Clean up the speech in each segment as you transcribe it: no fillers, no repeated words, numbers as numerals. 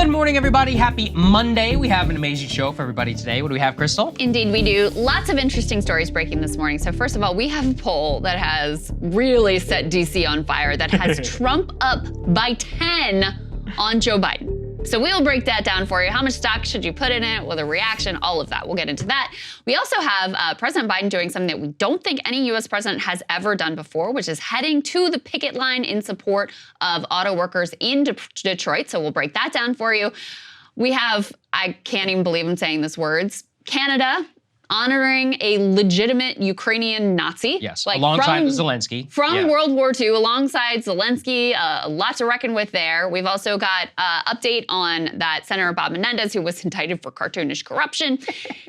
Good morning, everybody. Happy Monday. We have an amazing show for everybody today. What do we have, Krystal? Indeed, we do. Lots of interesting stories breaking this morning. So first of all, we have a poll that has really set DC on fire, that has Trump up by 10 on Joe Biden. So we'll break that down for you. How much stock should you put in it? With a reaction, all of that. We'll get into that. We also have President Biden doing something that we don't think any U.S. president has ever done before, which is heading to the picket line in support of auto workers in Detroit. So we'll break that down for you. We have, I can't even believe I'm saying these words, Canada honoring a legitimate Ukrainian Nazi. Yes, alongside Zelensky. From World War II, alongside Zelensky, a lot to reckon with there. We've also got update on that Senator Bob Menendez, who was indicted for cartoonish corruption.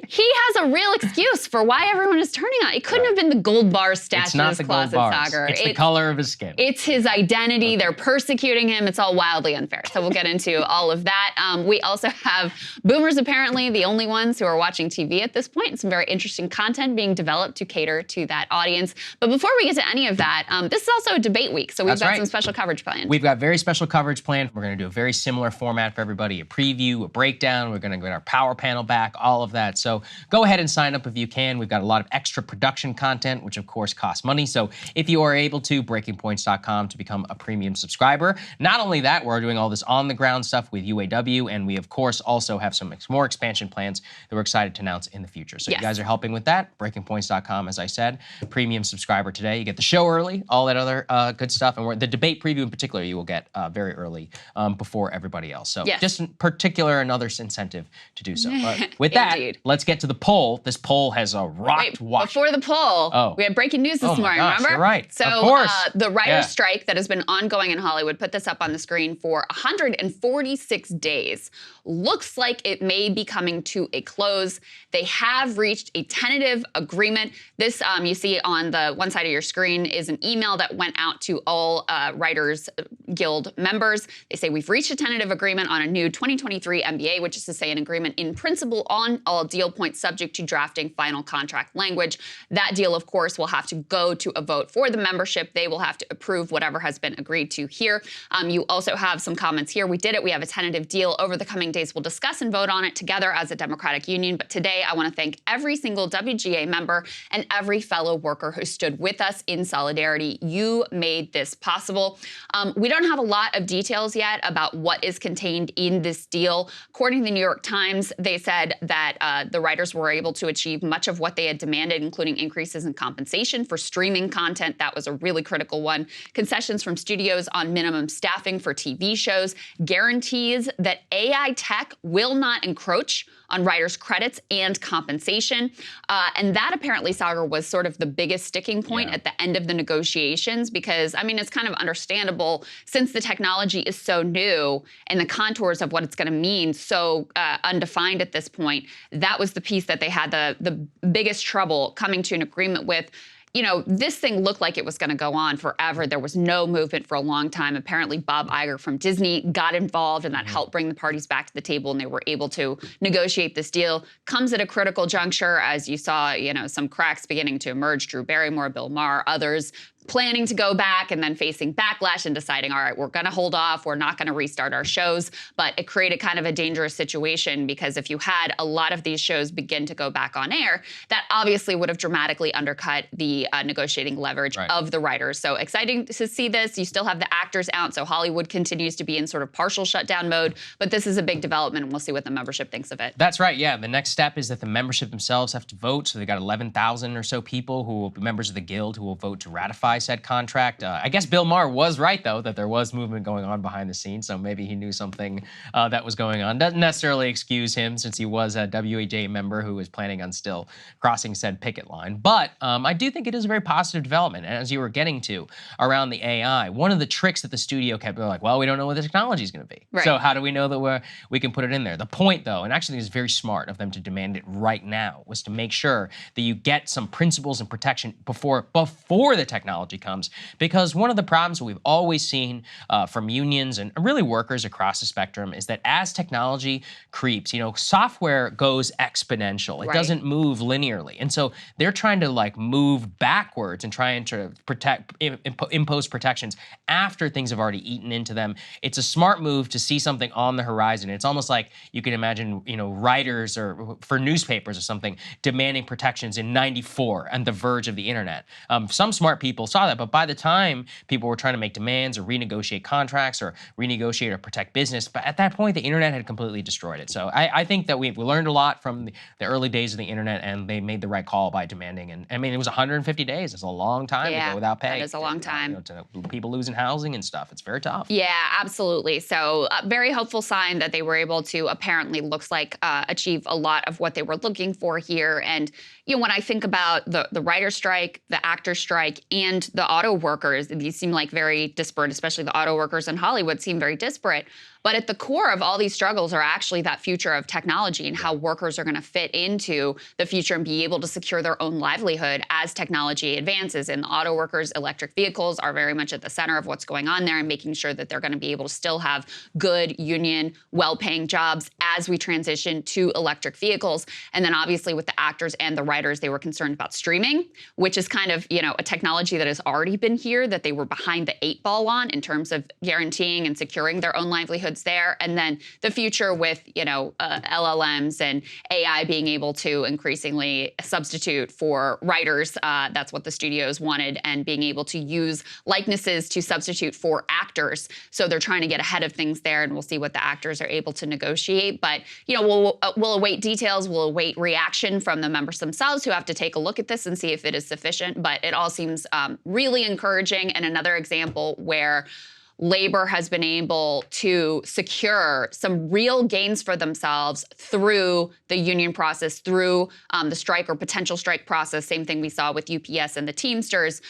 He has a real excuse for why everyone is turning on. It couldn't have been the gold bars stashed in his closet, Saagar. It's the color of his skin. It's his identity. Okay. They're persecuting him. It's all wildly unfair. So we'll get into all of that. We also have boomers, apparently the only ones who are watching TV at this point. Some very interesting content being developed to cater to that audience. But before we get to any of that, this is also a debate week, so we've got some special coverage planned. We've got very special coverage planned. We're going to do a very similar format for everybody, a preview, a breakdown. We're going to get our power panel back, all of that. So go ahead and sign up if you can. We've got a lot of extra production content, which of course costs money. So if you are able to, breakingpoints.com to become a premium subscriber. Not only that, we're doing all this on-the-ground stuff with UAW, and we of course also have some more expansion plans that we're excited to announce in the future. So you guys are helping with that. Breakingpoints.com, as I said, premium subscriber today. You get the show early, all that other good stuff, and the debate preview in particular you will get very early before everybody else. So just in particular, another incentive to do so. But with that, let's get to the poll. This poll has rocked Washington. Before the poll, we had breaking news this morning, remember? You're right. So of course. The writer's strike that has been ongoing in Hollywood, put this up on the screen, for 146 days. Looks like it may be coming to a close. They have reached a tentative agreement. This, you see on the one side of your screen, is an email that went out to all Writers Guild members. They say, we've reached a tentative agreement on a new 2023 MBA, which is to say an agreement in principle on all deal points subject to drafting final contract language. That deal, of course, will have to go to a vote for the membership. They will have to approve whatever has been agreed to here. You also have some comments here. We did it. We have a tentative deal. Over the coming days, we'll discuss and vote on it together as a Democratic Union. But today, I want to thank every single WGA member and every fellow worker who stood with us in solidarity. You made this possible. We don't have a lot of details yet about what is contained in this deal. According to the New York Times, they said that the writers were able to achieve much of what they had demanded, including increases in compensation for streaming content. That was a really critical one. Concessions from studios on minimum staffing for TV shows, guarantees that AI tech will not encroach on writers' credits and compensation. And that apparently, Saagar, was sort of the biggest sticking point at the end of the negotiations, because, I mean, it's kind of understandable since the technology is so new and the contours of what it's going to mean so undefined at this point. That was the piece that they had the biggest trouble coming to an agreement with. You know, this thing looked like it was going to go on forever. There was no movement for a long time. Apparently, Bob Iger from Disney got involved, and that helped bring the parties back to the table, and they were able to negotiate this deal. Comes at a critical juncture, as you saw, you know, some cracks beginning to emerge. Drew Barrymore, Bill Maher, others planning to go back and then facing backlash and deciding, all right, we're going to hold off. We're not going to restart our shows. But it created kind of a dangerous situation, because if you had a lot of these shows begin to go back on air, that obviously would have dramatically undercut the negotiating leverage of the writers. So exciting to see this. You still have the actors out, so Hollywood continues to be in sort of partial shutdown mode. But this is a big development, and we'll see what the membership thinks of it. That's right, yeah. The next step is that the membership themselves have to vote. So they got 11,000 or so people who will be members of the Guild who will vote to ratify said contract. I guess Bill Maher was right, though, that there was movement going on behind the scenes, so maybe he knew something that was going on. Doesn't necessarily excuse him, since he was a WAJ member who was planning on still crossing said picket line. But I do think it is a very positive development. And as you were getting to around the AI, one of the tricks that the studio kept like, well, we don't know what the technology is going to be. So how do we know that we can put it in there? The point, though, and actually I think it's very smart of them to demand it right now, was to make sure that you get some principles and protection before the technology technology comes. Because one of the problems we've always seen from unions and really workers across the spectrum is that as technology creeps, software goes exponential. It doesn't move linearly. And so they're trying to like move backwards and trying to impose protections after things have already eaten into them. It's a smart move to see something on the horizon. It's almost like you can imagine, writers or for newspapers or something demanding protections in '94 on the verge of the internet. Some smart people saw that, but by the time people were trying to make demands or renegotiate contracts or renegotiate or protect business, but at that point, the internet had completely destroyed it. So I think that we learned a lot from the early days of the internet, and they made the right call by demanding. And I mean, it was 150 days. It's a long time to go without pay. That is a long time. To people losing housing and stuff. It's very tough. Yeah, absolutely. So very hopeful sign that they were able to apparently looks like achieve a lot of what they were looking for here. And when I think about the writer strike, the actor strike, and the auto workers, these seem like very disparate, especially the auto workers in Hollywood seem very disparate. But at the core of all these struggles are actually that future of technology and how workers are going to fit into the future and be able to secure their own livelihood as technology advances. And the auto workers, electric vehicles are very much at the center of what's going on there and making sure that they're going to be able to still have good union, well-paying jobs as we transition to electric vehicles. And then obviously with the actors and the writers, they were concerned about streaming, which is kind of, a technology that has already been here that they were behind the 8 ball on in terms of guaranteeing and securing their own livelihoods there. And then the future with, LLMs and AI being able to increasingly substitute for writers. That's what the studios wanted, and being able to use likenesses to substitute for actors. So they're trying to get ahead of things there, and we'll see what the actors are able to negotiate. But, we'll await details. We'll await reaction from the members themselves who have to take a look at this and see if it is sufficient. But it all seems really encouraging, and another example where labor has been able to secure some real gains for themselves through the union process, through the strike or potential strike process. Same thing we saw with UPS and the Teamsters,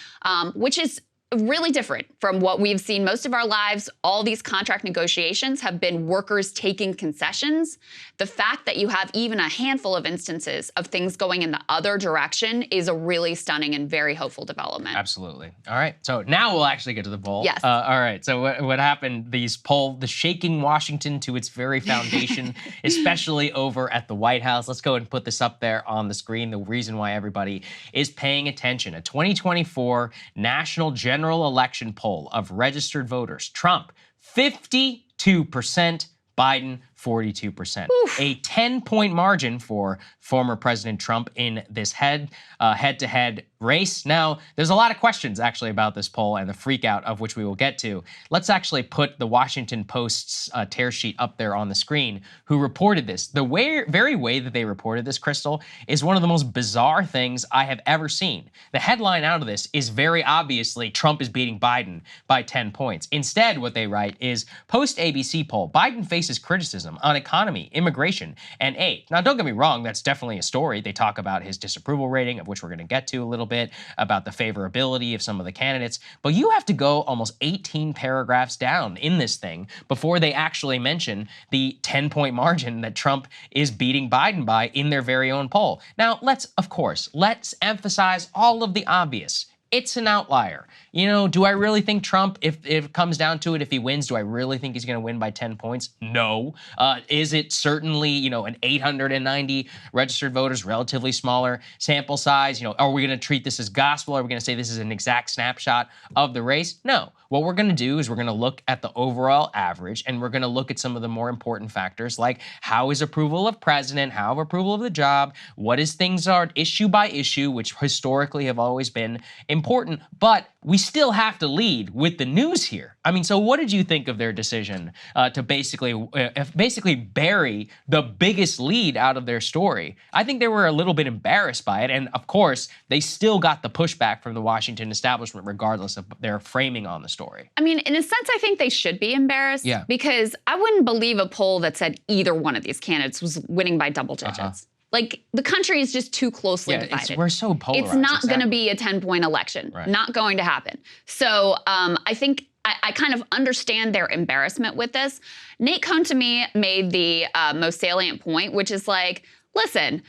which is really different from what we've seen most of our lives. All these contract negotiations have been workers taking concessions. The fact that you have even a handful of instances of things going in the other direction is a really stunning and very hopeful development. Absolutely. All right. So now we'll actually get to the poll. Yes. All right. So what happened? The shaking Washington to its very foundation, especially over at the White House. Let's go and put this up there on the screen. The reason why everybody is paying attention. A 2024 National General Election poll of registered voters. Trump, 52%. Biden, 42%. Oof. A 10-point margin for former President Trump in this head-to-head race. Now, there's a lot of questions actually about this poll and the freakout of which we will get to. Let's actually put the Washington Post's tear sheet up there on the screen, who reported this. The very way that they reported this, Krystal, is one of the most bizarre things I have ever seen. The headline out of this is very obviously Trump is beating Biden by 10 points. Instead, what they write is, post-ABC poll, Biden faces criticism on economy, immigration, and aid. Now, don't get me wrong, that's definitely a story. They talk about his disapproval rating, of which we're going to get to a little bit, about the favorability of some of the candidates, but you have to go almost 18 paragraphs down in this thing before they actually mention the 10-point margin that Trump is beating Biden by in their very own poll. Now, let's emphasize all of the obvious. It's an outlier. Do I really think Trump, if it comes down to it, if he wins, do I really think he's going to win by 10 points? No. Is it certainly, an 890 registered voters, relatively smaller sample size? Are we going to treat this as gospel? Are we going to say this is an exact snapshot of the race? No. What we're going to do is we're going to look at the overall average, and we're going to look at some of the more important factors, like how is approval of president, how approval of the job, what is things are issue by issue, which historically have always been important, but we still have to lead with the news here. I mean, so what did you think of their decision to basically bury the biggest lead out of their story? I think they were a little bit embarrassed by it, and of course, they still got the pushback from the Washington establishment regardless of their framing on the story. I mean, in a sense, I think they should be embarrassed. Yeah. Because I wouldn't believe a poll that said either one of these candidates was winning by double digits. Like, the country is just too closely divided. We're so polarized. It's not going to be a 10-point election. Right. Not going to happen. So I think I kind of understand their embarrassment with this. Nate Cohn, to me, made the most salient point, which is like, Listen,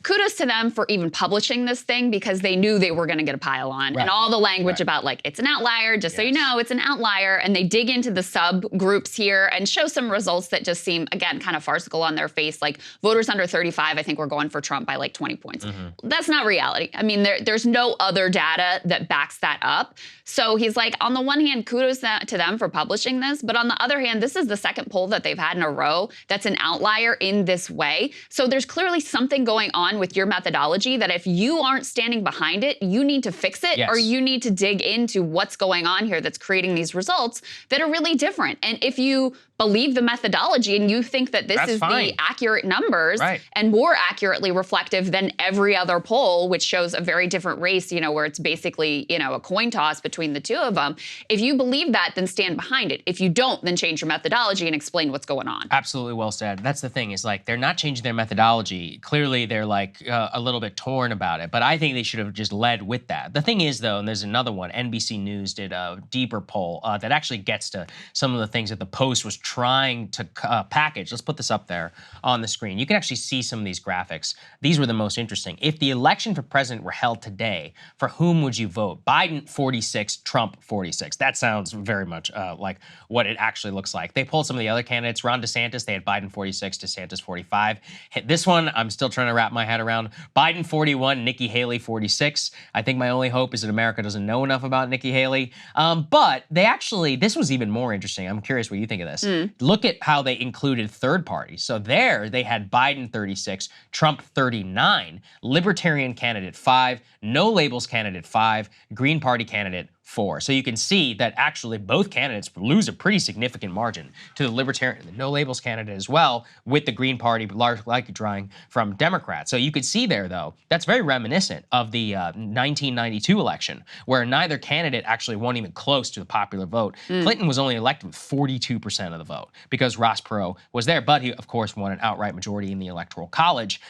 kudos to them for even publishing this thing because they knew they were going to get a pile on. Right. And all the language about like, it's an outlier, just so you know, it's an outlier. And they dig into the subgroups here and show some results that just seem, again, kind of farcical on their face. Like voters under 35, I think we're going for Trump by like 20 points. That's not reality. I mean, there's no other data that backs that up. So he's like, on the one hand, kudos to them for publishing this. But on the other hand, this is the second poll that they've had in a row that's an outlier in this way. So there's clearly something going on with your methodology that if you aren't standing behind it, you need to fix it or you need to dig into what's going on here that's creating these results that are really different. And if you believe the methodology and you think that this is the accurate numbers and more accurately reflective than every other poll, which shows a very different race, where it's basically, a coin toss between the two of them. If you believe that, then stand behind it. If you don't, then change your methodology and explain what's going on. Absolutely well said. That's the thing is like, they're not changing their methodology. Clearly, they're like a little bit torn about it, but I think they should have just led with that. The thing is though, and there's another one, NBC News did a deeper poll that actually gets to some of the things that the Post was trying to package. Let's put this up there on the screen. You can actually see some of these graphics. These were the most interesting. If the election for president were held today, for whom would you vote? Biden 46, Trump 46. That sounds very much like what it actually looks like. They pulled some of the other candidates. Ron DeSantis, they had Biden 46, DeSantis 45. This one, I'm still trying to wrap my head around. Biden 41, Nikki Haley 46. I think my only hope is that America doesn't know enough about Nikki Haley. But they actually, this was even more interesting. I'm curious what you think of this. Look at how they included third parties. So there they had Biden 36, Trump 39, Libertarian candidate 5, No Labels candidate 5, Green Party candidate 4. So you can see that actually both candidates lose a pretty significant margin to the Libertarian, the No Labels candidate as well, with the Green Party likely drawing from Democrats. So you could see there, though, that's very reminiscent of the 1992 election, where neither candidate actually won even close to the popular vote. Clinton was only elected with 42% of the vote because Ross Perot was there, but he, of course, won an outright majority in the Electoral College.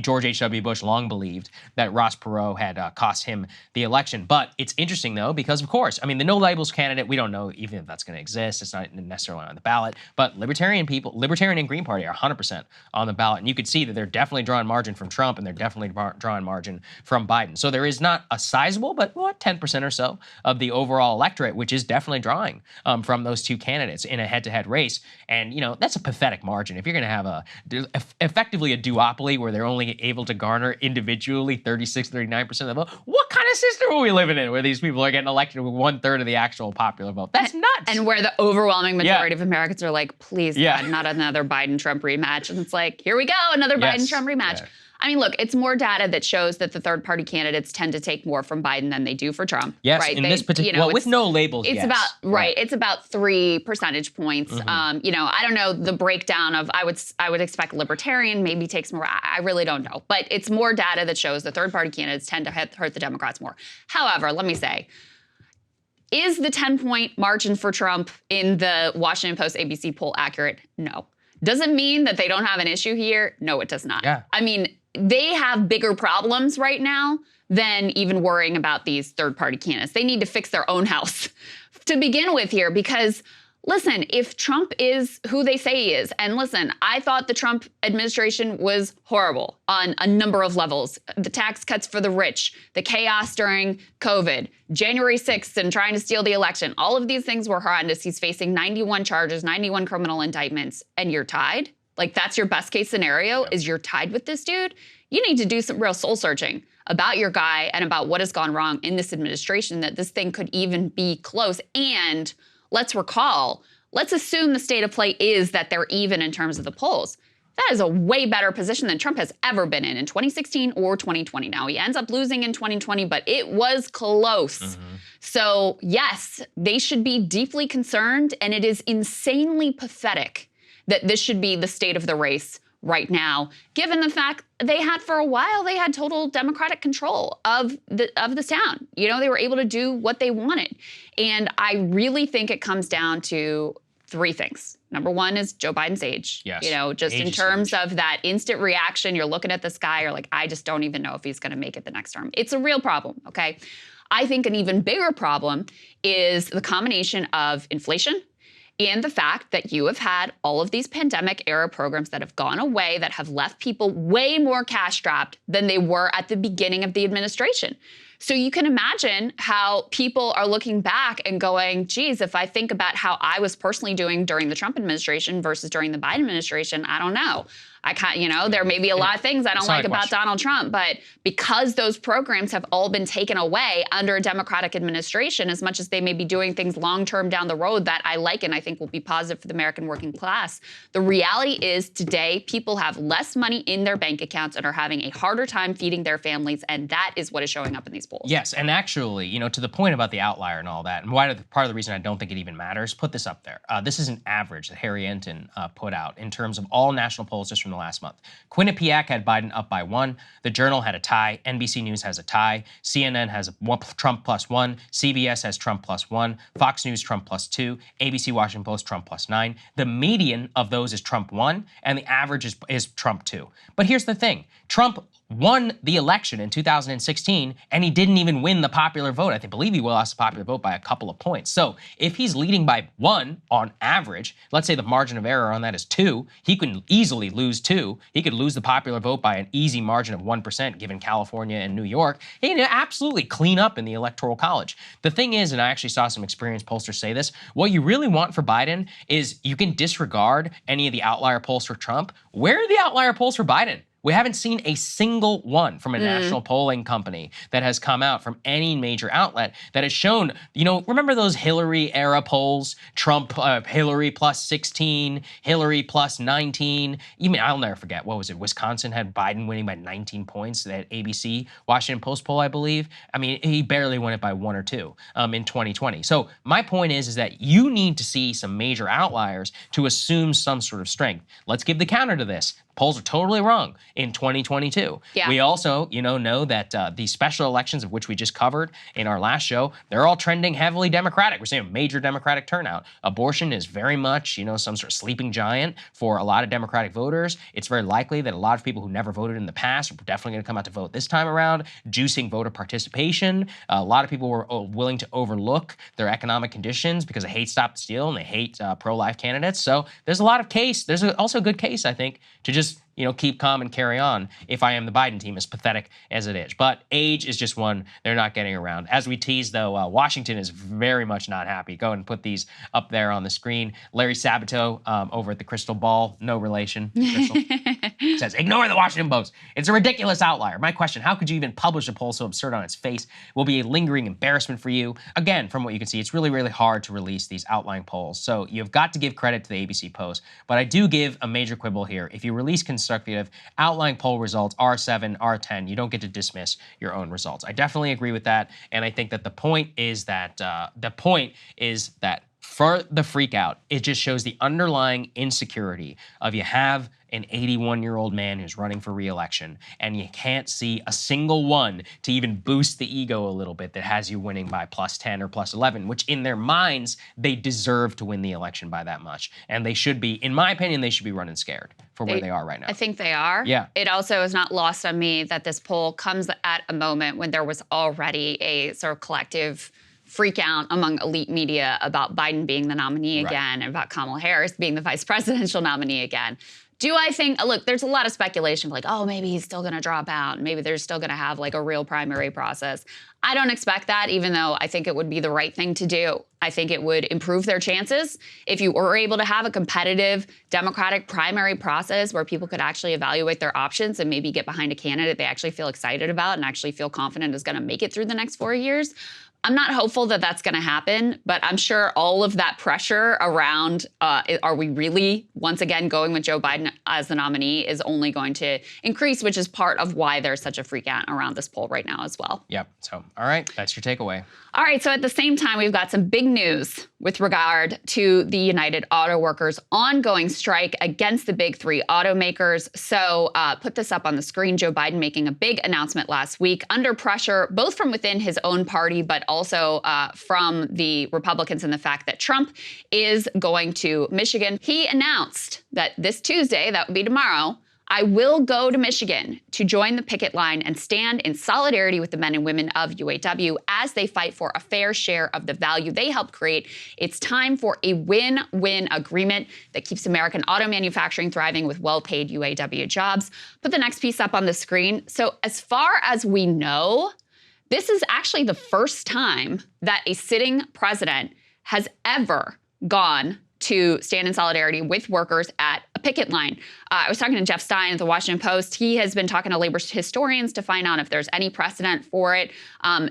George H.W. Bush long believed that Ross Perot had cost him the election. But it's interesting, though, because, of course, I mean, the No Labels candidate, we don't know even if that's going to exist. It's not necessarily on the ballot. But Libertarian and Green Party are 100% on the ballot. And you could see that they're definitely drawing margin from Trump and they're definitely drawing margin from Biden. So there is not a sizable, but 10% or so of the overall electorate, which is definitely drawing from those two candidates in a head-to-head race. And, that's a pathetic margin. If you're going to have effectively a duopoly where they're only able to garner individually 36, 39% of the vote, what kind of system are we living in where these people are getting elected with 1/3 of the actual popular vote? That's nuts. And where the overwhelming majority of Americans are like, please, God, not another Biden-Trump rematch. And it's like, here we go, another Biden-Trump rematch. Yeah. I mean, look, it's more data that shows that the third-party candidates tend to take more from Biden than they do for Trump. Yes, right? in this particular, with No Labels, it's about it's about 3 percentage points. I don't know the breakdown of. I would expect Libertarian maybe takes more. I really don't know, but it's more data that shows the third-party candidates tend to hurt the Democrats more. However, let me say, is the 10-point margin for Trump in the Washington Post ABC poll accurate? No. Does it mean that they don't have an issue here? No, it does not. Yeah. I mean, they have bigger problems right now than even worrying about these third-party candidates. They need to fix their own house to begin with here because, listen, if Trump is who they say he is, and listen, I thought the Trump administration was horrible on a number of levels. The tax cuts for the rich, the chaos during COVID, January 6th and trying to steal the election. All of these things were horrendous. He's facing 91 charges, 91 criminal indictments, and you're tied? Like, that's your best case scenario, is you're tied with this dude? You need to do some real soul searching about your guy and about what has gone wrong in this administration, that this thing could even be close. And let's assume the state of play is that they're even in terms of the polls. That is a way better position than Trump has ever been in 2016 or 2020. Now, he ends up losing in 2020, but it was close. So, yes, they should be deeply concerned, and it is insanely pathetic that this should be the state of the race right now, given the fact they had for a while, they had total Democratic control of this town. They were able to do what they wanted. And I really think it comes down to 3 things. Number one is Joe Biden's age. Yes. Just in terms of that instant reaction, you're looking at this guy, you're like, I just don't even know if he's going to make it the next term. It's a real problem, okay? I think an even bigger problem is the combination of inflation and the fact that you have had all of these pandemic era programs that have gone away, that have left people way more cash strapped than they were at the beginning of the administration. So you can imagine how people are looking back and going, geez, if I think about how I was personally doing during the Trump administration versus during the Biden administration, I don't know. I can't, there may be a lot of things I don't like about Donald Trump, but because those programs have all been taken away under a Democratic administration, as much as they may be doing things long-term down the road that I like and I think will be positive for the American working class, the reality is today people have less money in their bank accounts and are having a harder time feeding their families, and that is what is showing up in these polls. Yes, and actually, to the point about the outlier and all that, and part of the reason I don't think it even matters, put this up there. This is an average that Harry Enton put out in terms of all national polls just from the last month. Quinnipiac had Biden up by 1. The Journal had a tie. NBC News has a tie. CNN has Trump +1. CBS has Trump +1. Fox News Trump +2. ABC Washington Post Trump +9. The median of those is Trump 1, and the average is Trump 2. But here's the thing. Trump won the election in 2016, and he didn't even win the popular vote. I believe he lost the popular vote by a couple of points. So if he's leading by 1 on average, let's say the margin of error on that is 2, he can easily lose 2. He could lose the popular vote by an easy margin of 1%, given California and New York. He can absolutely clean up in the Electoral College. The thing is, and I actually saw some experienced pollsters say this, what you really want for Biden is you can disregard any of the outlier polls for Trump. Where are the outlier polls for Biden? We haven't seen a single one from a national polling company that has come out from any major outlet that has shown, remember those Hillary era polls? Trump, Hillary +16, Hillary +19. Even I'll never forget, what was it? Wisconsin had Biden winning by 19 points. That ABC Washington Post poll, I believe. I mean, he barely won it by 1 or 2 in 2020. So my point is that you need to see some major outliers to assume some sort of strength. Let's give the counter to this. Polls are totally wrong in 2022. Yeah. We also, know that the special elections of which we just covered in our last show, they're all trending heavily Democratic. We're seeing a major Democratic turnout. Abortion is very much, some sort of sleeping giant for a lot of Democratic voters. It's very likely that a lot of people who never voted in the past are definitely going to come out to vote this time around. Juicing voter participation. A lot of people were willing to overlook their economic conditions because they hate Stop the Steal and they hate pro-life candidates. So there's a lot of case. There's also a good case, I think, to just keep calm and carry on if I am the Biden team, as pathetic as it is. But age is just one they're not getting around. As we tease, though, Washington is very much not happy. Go and put these up there on the screen. Larry Sabato over at the Crystal Ball, no relation, Crystal, says, ignore the Washington Post. It's a ridiculous outlier. My question, how could you even publish a poll so absurd on its face? Will be a lingering embarrassment for you. Again, from what you can see, it's really, really hard to release these outlying polls. So you've got to give credit to the ABC Post. But I do give a major quibble here. If you release consecutive outlying poll results, R7, R10, you don't get to dismiss your own results. I definitely agree with that, and I think that the point is that for the freak out, it just shows the underlying insecurity of you have an 81-year-old man who's running for re-election, and you can't see a single one to even boost the ego a little bit that has you winning by +10 or +11, which in their minds, they deserve to win the election by that much. And they should be, in my opinion, they should be running scared for where they are right now. I think they are. Yeah. It also is not lost on me that this poll comes at a moment when there was already a sort of collective freak out among elite media about Biden being the nominee again and about Kamala Harris being the vice presidential nominee again. Do I think, look, there's a lot of speculation like, oh, maybe he's still going to drop out. Maybe they're still going to have like a real primary process. I don't expect that, even though I think it would be the right thing to do. I think it would improve their chances if you were able to have a competitive Democratic primary process where people could actually evaluate their options and maybe get behind a candidate they actually feel excited about and actually feel confident is going to make it through the next 4 years. I'm not hopeful that that's going to happen, but I'm sure all of that pressure around, are we really, once again, going with Joe Biden as the nominee is only going to increase, which is part of why there's such a freak out around this poll right now as well. Yep. So, all right, that's your takeaway. All right, so at the same time, we've got some big news with regard to the United Auto Workers' ongoing strike against the big three automakers. So put this up on the screen. Joe Biden making a big announcement last week under pressure, both from within his own party, but also from the Republicans and the fact that Trump is going to Michigan. He announced that this Tuesday, that would be tomorrow, I will go to Michigan to join the picket line and stand in solidarity with the men and women of UAW as they fight for a fair share of the value they helped create. It's time for a win-win agreement that keeps American auto manufacturing thriving with well-paid UAW jobs. Put the next piece up on the screen. So as far as we know, this is actually the first time that a sitting president has ever gone to stand in solidarity with workers at a picket line. I was talking to Jeff Stein at the Washington Post. He has been talking to labor historians to find out if there's any precedent for it.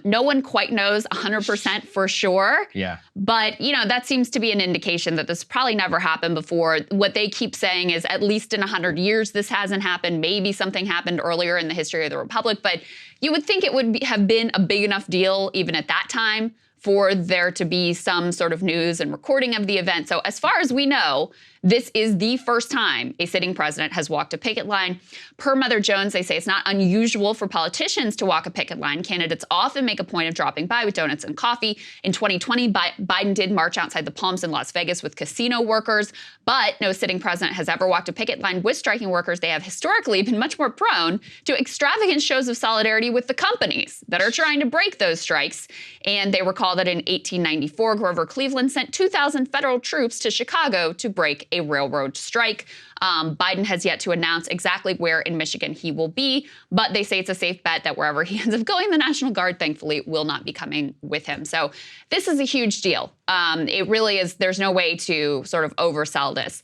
No one quite knows 100% for sure. Yeah. But, that seems to be an indication that this probably never happened before. What they keep saying is at least in 100 years, this hasn't happened. Maybe something happened earlier in the history of the Republic. But you would think it would have been a big enough deal even at that time for there to be some sort of news and recording of the event. So as far as we know, this is the first time a sitting president has walked a picket line. Per Mother Jones, they say it's not unusual for politicians to walk a picket line. Candidates often make a point of dropping by with donuts and coffee. In 2020, Biden did march outside the Palms in Las Vegas with casino workers, but no sitting president has ever walked a picket line with striking workers. They have historically been much more prone to extravagant shows of solidarity with the companies that are trying to break those strikes. And they recall that in 1894, Grover Cleveland sent 2,000 federal troops to Chicago to break a railroad strike. Biden has yet to announce exactly where in Michigan he will be, but they say it's a safe bet that wherever he ends up going, the National Guard, thankfully, will not be coming with him. So this is a huge deal. It really is. There's no way to sort of oversell this.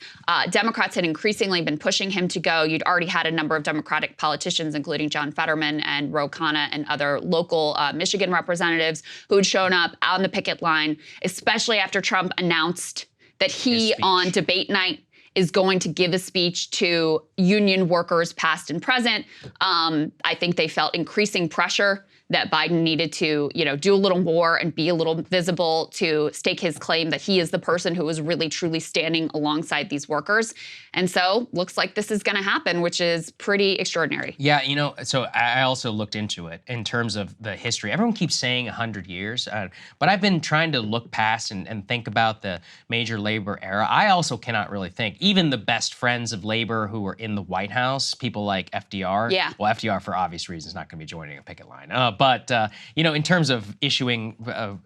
Democrats had increasingly been pushing him to go. You'd already had a number of Democratic politicians, including John Fetterman and Ro Khanna and other local Michigan representatives who had shown up on the picket line, especially after Trump announced that he, on debate night, is going to give a speech to union workers past and present. I think they felt increasing pressure that Biden needed to, do a little more and be a little visible to stake his claim that he is the person who is really truly standing alongside these workers. And so looks like this is going to happen, which is pretty extraordinary. Yeah, so I also looked into it in terms of the history. Everyone keeps saying 100 years, but I've been trying to look past and think about the major labor era. I also cannot really think. Even the best friends of labor who were in the White House, people like FDR. Yeah. Well, FDR, for obvious reasons, not going to be joining a picket line. But in terms of issuing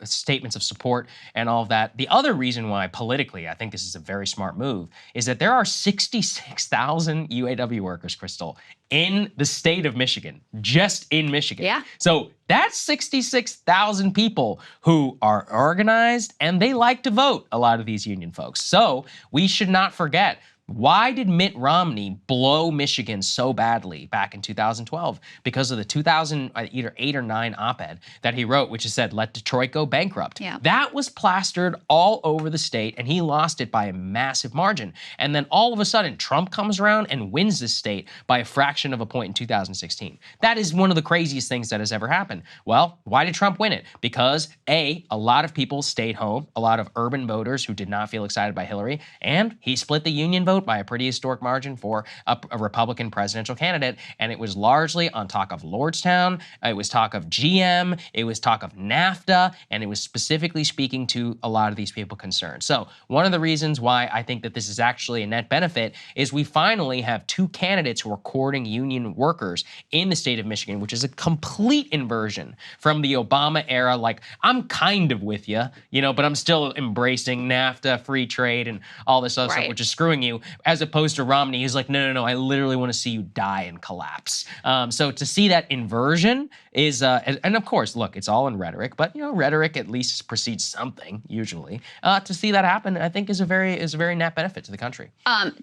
statements of support and all of that, the other reason why politically I think this is a very smart move is that there are 66,000 UAW workers, Krystal, in the state of Michigan, just in Michigan. Yeah. So that's 66,000 people who are organized and they like to vote, a lot of these union folks. So we should not forget, why did Mitt Romney blow Michigan so badly back in 2012? Because of the 2008 or 9 op-ed that he wrote, which said, "Let Detroit go bankrupt." Yeah. That was plastered all over the state, and he lost it by a massive margin. And then all of a sudden, Trump comes around and wins the state by a fraction of a point in 2016. That is one of the craziest things that has ever happened. Well, why did Trump win it? Because A, a lot of people stayed home, a lot of urban voters who did not feel excited by Hillary, and he split the union vote by a pretty historic margin for a Republican presidential candidate. And it was largely on talk of Lordstown, it was talk of GM, it was talk of NAFTA, and it was specifically speaking to a lot of these people concerned. So one of the reasons why I think that this is actually a net benefit is we finally have 2 candidates who are courting union workers in the state of Michigan, which is a complete inversion from the Obama era. Like, I'm kind of with you, but I'm still embracing NAFTA, free trade, and all this other stuff, which is screwing you, as opposed to Romney, who's like, no, I literally want to see you die and collapse. So to see that inversion is, and of course, look, it's all in rhetoric, but rhetoric at least precedes something usually. To see that happen, I think is a very net benefit to the country.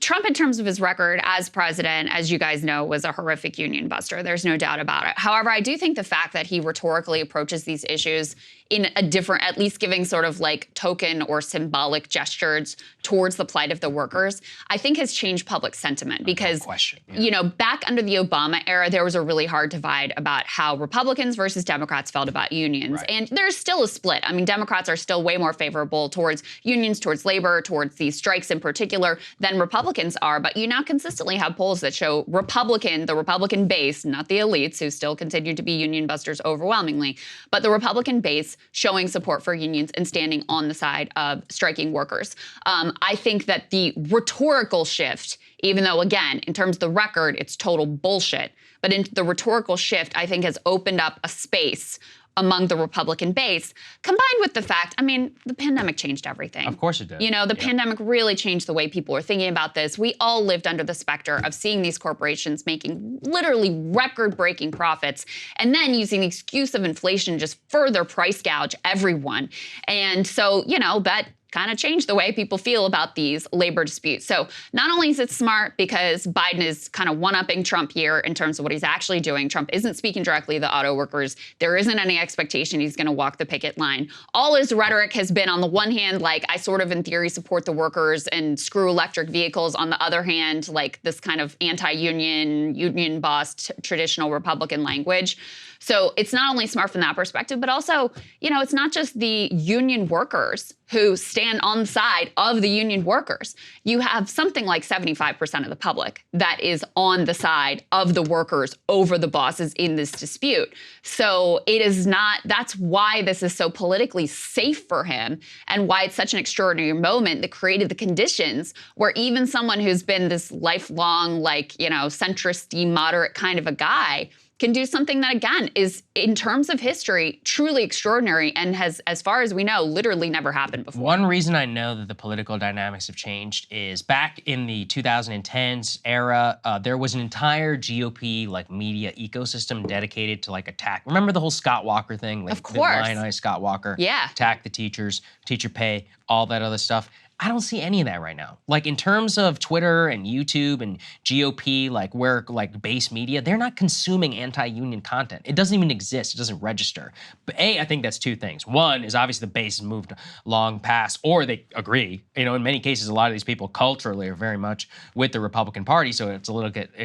Trump, in terms of his record as president, as you guys know, was a horrific union buster. There's no doubt about it. However, I do think the fact that he rhetorically approaches these issues in a different, at least giving sort of like token or symbolic gestures towards the plight of the workers, I think has changed public sentiment. Because, back under the Obama era, there was a really hard divide about how Republicans versus Democrats felt about unions. Right. And there's still a split. I mean, Democrats are still way more favorable towards unions, towards labor, towards these strikes in particular than Republicans are. But you now consistently have polls that show the Republican base, not the elites who still continue to be union busters overwhelmingly, but the Republican base showing support for unions and standing on the side of striking workers. I think that the rhetorical shift, even though, again, in terms of the record, it's total bullshit, but in the rhetorical shift, I think has opened up a space among the Republican base, combined with the fact, I mean, the pandemic changed everything. Of course it did. You know, the pandemic really changed the way people were thinking about this. We all lived under the specter of seeing these corporations making literally record-breaking profits and then using the excuse of inflation to just further price gouge everyone. And so, you know, that kind of changed the way people feel about these labor disputes. So not only is it smart because Biden is kind of one-upping Trump here in terms of what he's actually doing. Trump isn't speaking directly to the auto workers. There isn't any expectation he's going to walk the picket line. All his rhetoric has been, on the one hand, like, I sort of in theory support the workers and screw electric vehicles. On the other hand, like this kind of anti-union, union boss, traditional Republican language. So it's not only smart from that perspective, but also, you know, it's not just the union workers who stand on the side of the union workers. You have something like 75% of the public that is on the side of the workers over the bosses in this dispute. So it is not, that's why this is so politically safe for him and why it's such an extraordinary moment that created the conditions where even someone who's been this lifelong, like, you know, centrist, moderate kind of a guy can do something that, again, is, in terms of history, truly extraordinary and has, as far as we know, literally never happened before. One reason I know that the political dynamics have changed is back in the 2010s era, there was an entire GOP like media ecosystem dedicated to like attack. Remember the whole Scott Walker thing? Like, of course. The lionized Scott Walker. Yeah. Attack the teachers, teacher pay, all that other stuff. I don't see any of that right now. Like in terms of Twitter and YouTube and GOP, like where like base media, they're not consuming anti-union content. It doesn't even exist. It doesn't register. But I think that's two things. One is obviously the base has moved long past, or they agree. You know, in many cases, a lot of these people culturally are very much with the Republican Party, so it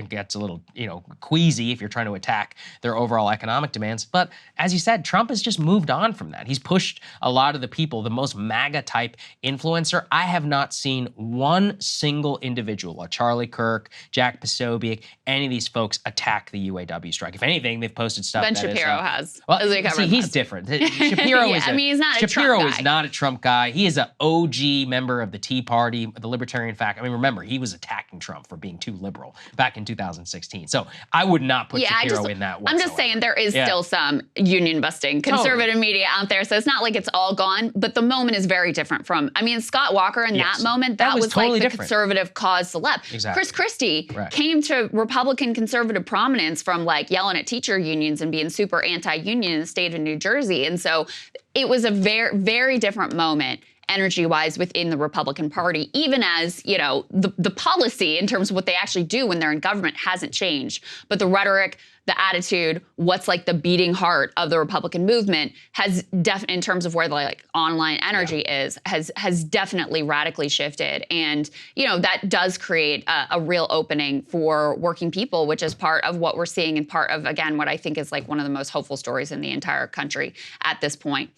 gets a little, you know, queasy if you're trying to attack their overall economic demands. But as you said, Trump has just moved on from that. He's pushed a lot of the people, the most MAGA type influencer. I have not seen one single individual, a Charlie Kirk, Jack Posobiec, any of these folks attack the UAW strike. If anything, they've posted stuff. Ben that Shapiro is, has. Well, see, he's different. Shapiro yeah, is I mean, he's not a Trump Shapiro guy. is not a Trump guy. He is an OG member of the Tea Party, the Libertarian fact. I mean, remember, he was attacking Trump for being too liberal back in 2016. So I would not put Shapiro in that whatsoever. I'm just saying there is still some union busting conservative media out there. So it's not like it's all gone, but the moment is very different from, I mean, Scott Walker in that moment, that was totally like the different conservative cause celeb. Exactly. Chris Christie came to Republican conservative prominence from like yelling at teacher unions and being super anti-union in the state of New Jersey. And so it was a very, very different moment energy-wise within the Republican Party, even as, you know, the policy in terms of what they actually do when they're in government hasn't changed. But the rhetoric, the attitude, what's like the beating heart of the Republican movement has definitely, in terms of where the like online energy is, has definitely radically shifted. And, you know, that does create a real opening for working people, which is part of what we're seeing and part of, again, what I think is like one of the most hopeful stories in the entire country at this point.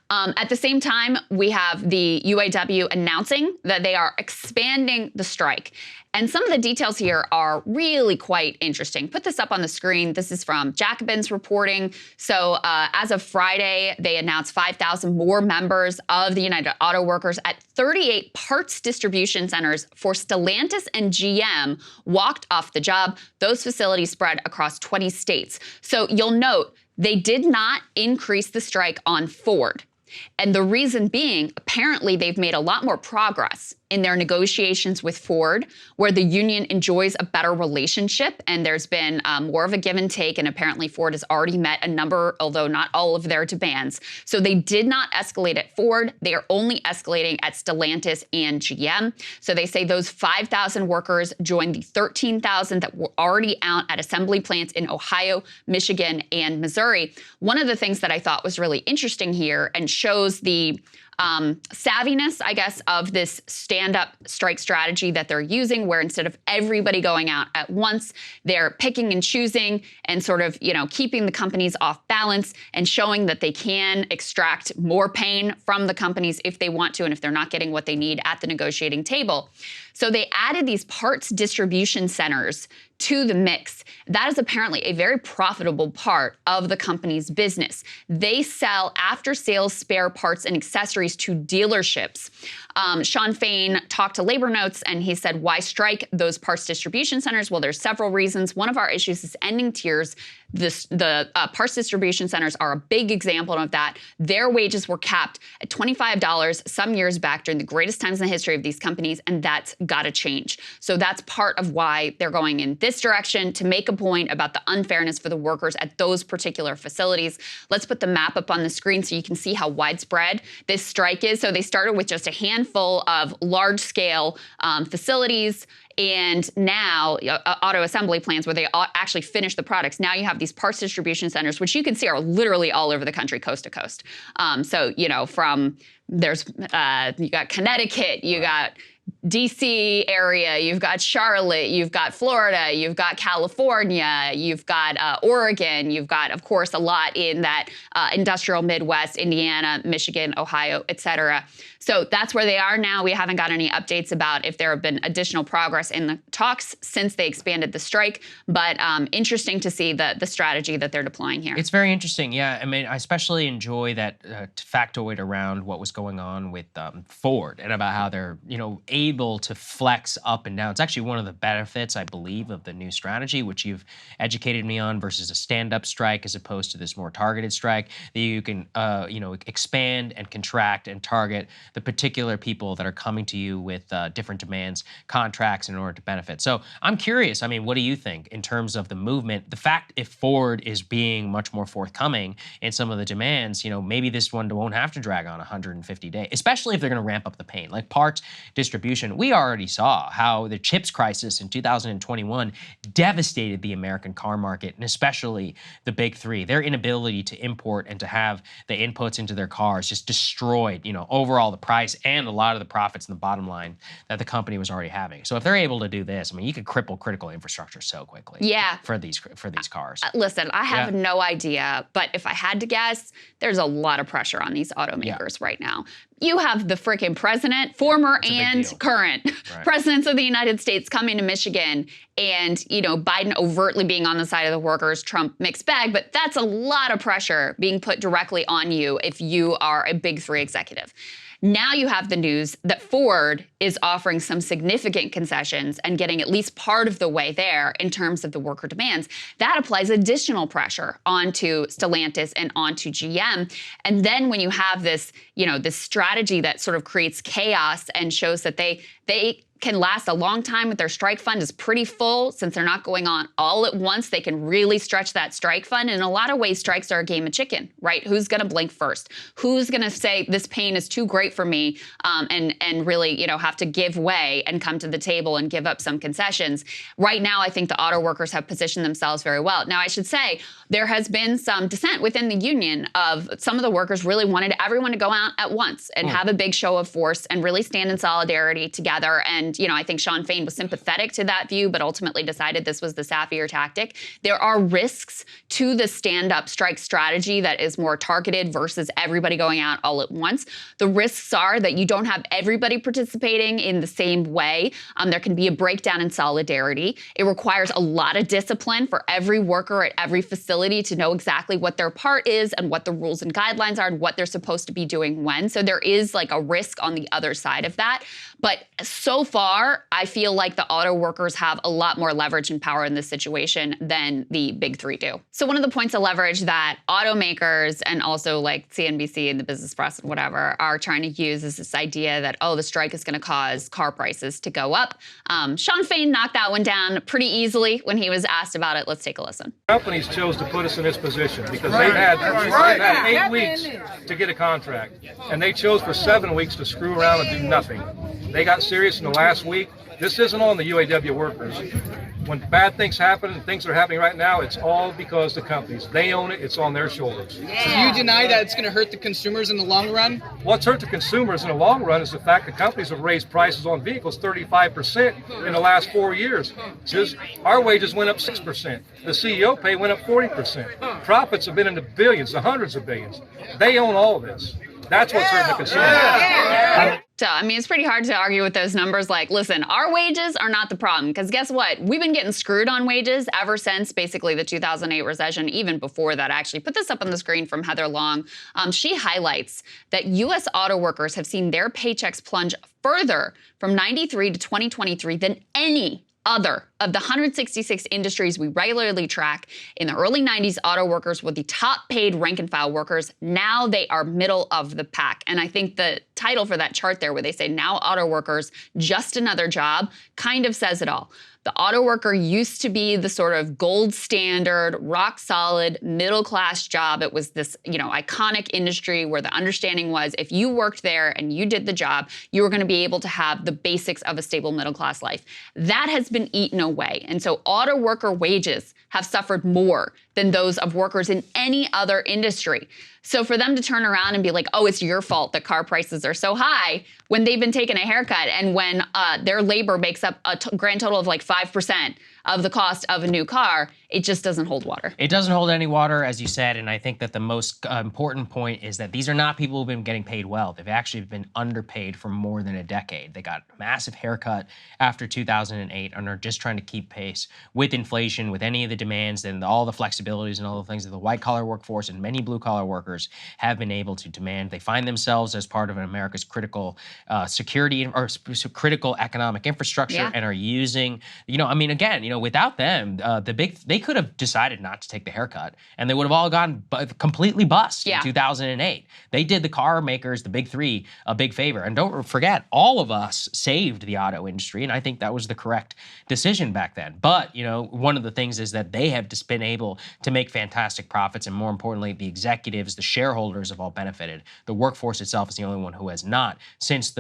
At the same time, we have the UAW announcing that they are expanding the strike. And some of the details here are really quite interesting. Put this up on the screen. This is from Jacobin's reporting. So as of Friday, they announced 5,000 more members of the United Auto Workers at 38 parts distribution centers for Stellantis and GM walked off the job. Those facilities spread across 20 states. So you'll note they did not increase the strike on Ford. And the reason being, apparently they've made a lot more progress in their negotiations with Ford, where the union enjoys a better relationship and there's been more of a give and take, and apparently Ford has already met a number, although not all of their demands. So they did not escalate at Ford. They are only escalating at Stellantis and GM. So they say those 5,000 workers joined the 13,000 that were already out at assembly plants in Ohio, Michigan, and Missouri. One of the things that I thought was really interesting here and shows the savviness, I guess, of this stand-up strike strategy that they're using, where instead of everybody going out at once, they're picking and choosing and sort of, you know, keeping the companies off balance and showing that they can extract more pain from the companies if they want to and if they're not getting what they need at the negotiating table. So they added these parts distribution centers to the mix. That is apparently a very profitable part of the company's business. They sell after-sales spare parts and accessories to dealerships. Shawn Fain talked to Labor Notes, and he said, why strike those parts distribution centers? Well, there's several reasons. One of our issues is ending tiers. The parts distribution centers are a big example of that. Their wages were capped at $25 some years back during the greatest times in the history of these companies, and that's got to change. So that's part of why they're going in this direction, to make a point about the unfairness for the workers at those particular facilities. Let's put the map up on the screen so you can see how widespread this strike is. So they started with just a handful of large-scale facilities, and now auto assembly plants where they actually finish the products. Now you have these parts distribution centers, which you can see are literally all over the country, coast to coast. So, from you got Connecticut, you got DC area, you've got Charlotte, you've got Florida, you've got California, you've got Oregon, you've got, of course, a lot in that industrial Midwest, Indiana, Michigan, Ohio, et cetera. So that's where they are now. We haven't got any updates about if there have been additional progress in the talks since they expanded the strike, but interesting to see the strategy that they're deploying here. It's very interesting. Yeah, I mean, I especially enjoy that factoid around what was going on with Ford and about how they're, able to flex up and down. It's actually one of the benefits, I believe, of the new strategy, which you've educated me on, versus a stand-up strike as opposed to this more targeted strike, that you can, expand and contract and target the particular people that are coming to you with different demands, contracts in order to benefit. So I'm curious, I mean, what do you think in terms of the movement? The fact if Ford is being much more forthcoming in some of the demands, maybe this one won't have to drag on 150 days, especially if they're going to ramp up the pain. Like parts distribution, we already saw how the chips crisis in 2021 devastated the American car market, and especially the big three. Their inability to import and to have the inputs into their cars just destroyed, overall the price and a lot of the profits and the bottom line that the company was already having. So if they're able to do this, I mean, you could cripple critical infrastructure so quickly. Yeah. For these cars. Listen, I have no idea, but if I had to guess, there's a lot of pressure on these automakers right now. You have the freaking president, former and current presidents of the United States coming to Michigan, and, Biden overtly being on the side of the workers, Trump mixed bag, but that's a lot of pressure being put directly on you if you are a big three executive. Now you have the news that Ford is offering some significant concessions and getting at least part of the way there in terms of the worker demands. That applies additional pressure onto Stellantis and onto GM. And then when you have this, this strategy that sort of creates chaos and shows that they can last a long time with their strike fund is pretty full. Since they're not going on all at once, they can really stretch that strike fund. And in a lot of ways, strikes are a game of chicken, right? Who's going to blink first? Who's going to say this pain is too great for me and really, have to give way and come to the table and give up some concessions? Right now, I think the auto workers have positioned themselves very well. Now, I should say there has been some dissent within the union of some of the workers really wanted everyone to go out at once and have a big show of force and really stand in solidarity together. And, I think Shawn Fain was sympathetic to that view, but ultimately decided this was the sappier tactic. There are risks to the stand-up strike strategy that is more targeted versus everybody going out all at once. The risks are that you don't have everybody participating in the same way. There can be a breakdown in solidarity. It requires a lot of discipline for every worker at every facility to know exactly what their part is and what the rules and guidelines are and what they're supposed to be doing when. So there is like a risk on the other side of that. But so far, I feel like the auto workers have a lot more leverage and power in this situation than the big three do. So one of the points of leverage that automakers and also like CNBC and the business press and whatever are trying to use is this idea that, the strike is going to cause car prices to go up. Shawn Fain knocked that one down pretty easily when he was asked about it. Let's take a listen. Companies chose to put us in this position because they've had 8 weeks to get a contract, and they chose for 7 weeks to screw around and do nothing. They got serious in the last week. This isn't on the UAW workers. When bad things happen and things that are happening right now, it's all because the companies. They own it. It's on their shoulders. So do you deny that it's going to hurt the consumers in the long run? What's hurt the consumers in the long run is the fact that companies have raised prices on vehicles 35% in the last 4 years. Just our wages went up 6%. The CEO pay went up 40%. Profits have been in the billions, the hundreds of billions. They own all this. That's what's hurting the consumer. So, I mean, it's pretty hard to argue with those numbers. Like, listen, our wages are not the problem. Because guess what? We've been getting screwed on wages ever since basically the 2008 recession, even before that, actually. Put this up on the screen from Heather Long. She highlights that U.S. auto workers have seen their paychecks plunge further from 93 to 2023 than any other of the 166 industries we regularly track. In the early 90s, auto workers were the top paid rank and file workers. Now they are middle of the pack. And I think the title for that chart there where they say now auto workers, just another job, kind of says it all. The auto worker used to be the sort of gold standard, rock solid, middle class job. It was this, iconic industry where the understanding was if you worked there and you did the job, you were going to be able to have the basics of a stable middle class life. That has been eaten away. And so auto worker wages have suffered more than those of workers in any other industry. So for them to turn around and be like, oh, it's your fault that car prices are so high when they've been taking a haircut and when their labor makes up a grand total of like 5% of the cost of a new car, it just doesn't hold water. It doesn't hold any water, as you said, and I think that the most important point is that these are not people who've been getting paid well. They've actually been underpaid for more than a decade. They got a massive haircut after 2008 and are just trying to keep pace with inflation, with any of the demands and all the flexibilities and all the things that the white-collar workforce and many blue-collar workers have been able to demand. They find themselves as part of America's critical security or critical economic infrastructure and are using, without them, they could have decided not to take the haircut and they would have all gone completely bust in 2008. They did the car makers, the big three, a big favor. And don't forget, all of us saved the auto industry, and I think that was the correct decision back then. But, one of the things is that they have just been able to make fantastic profits, and more importantly, the executives, the shareholders have all benefited. The workforce itself is the only one who has not, since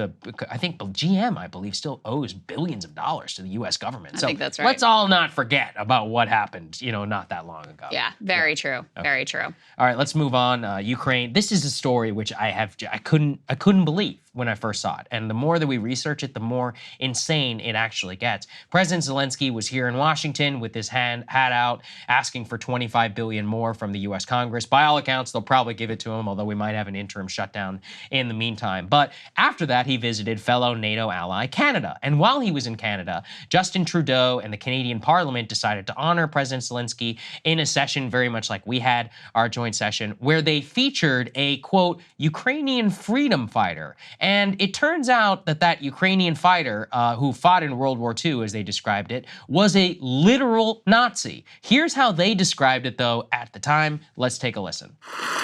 I think GM, I believe, still owes billions of dollars to the U.S. government. I think that's right. Let's all not forget about what happened, not that long ago. Yeah, very true. Okay. Very true. All right, let's move on. Ukraine. This is a story which I couldn't believe when I first saw it. And the more that we research it, the more insane it actually gets. President Zelensky was here in Washington with his hat out, asking for $25 billion more from the U.S. Congress. By all accounts, they'll probably give it to him, although we might have an interim shutdown in the meantime. But after that, he visited fellow NATO ally Canada. And while he was in Canada, Justin Trudeau and the Canadian Parliament decided to honor President Zelensky in a session very much like we had our joint session, where they featured a, quote, Ukrainian freedom fighter. And it turns out that Ukrainian fighter, who fought in World War II, as they described it, was a literal Nazi. Here's how they described it, though, at the time. Let's take a listen.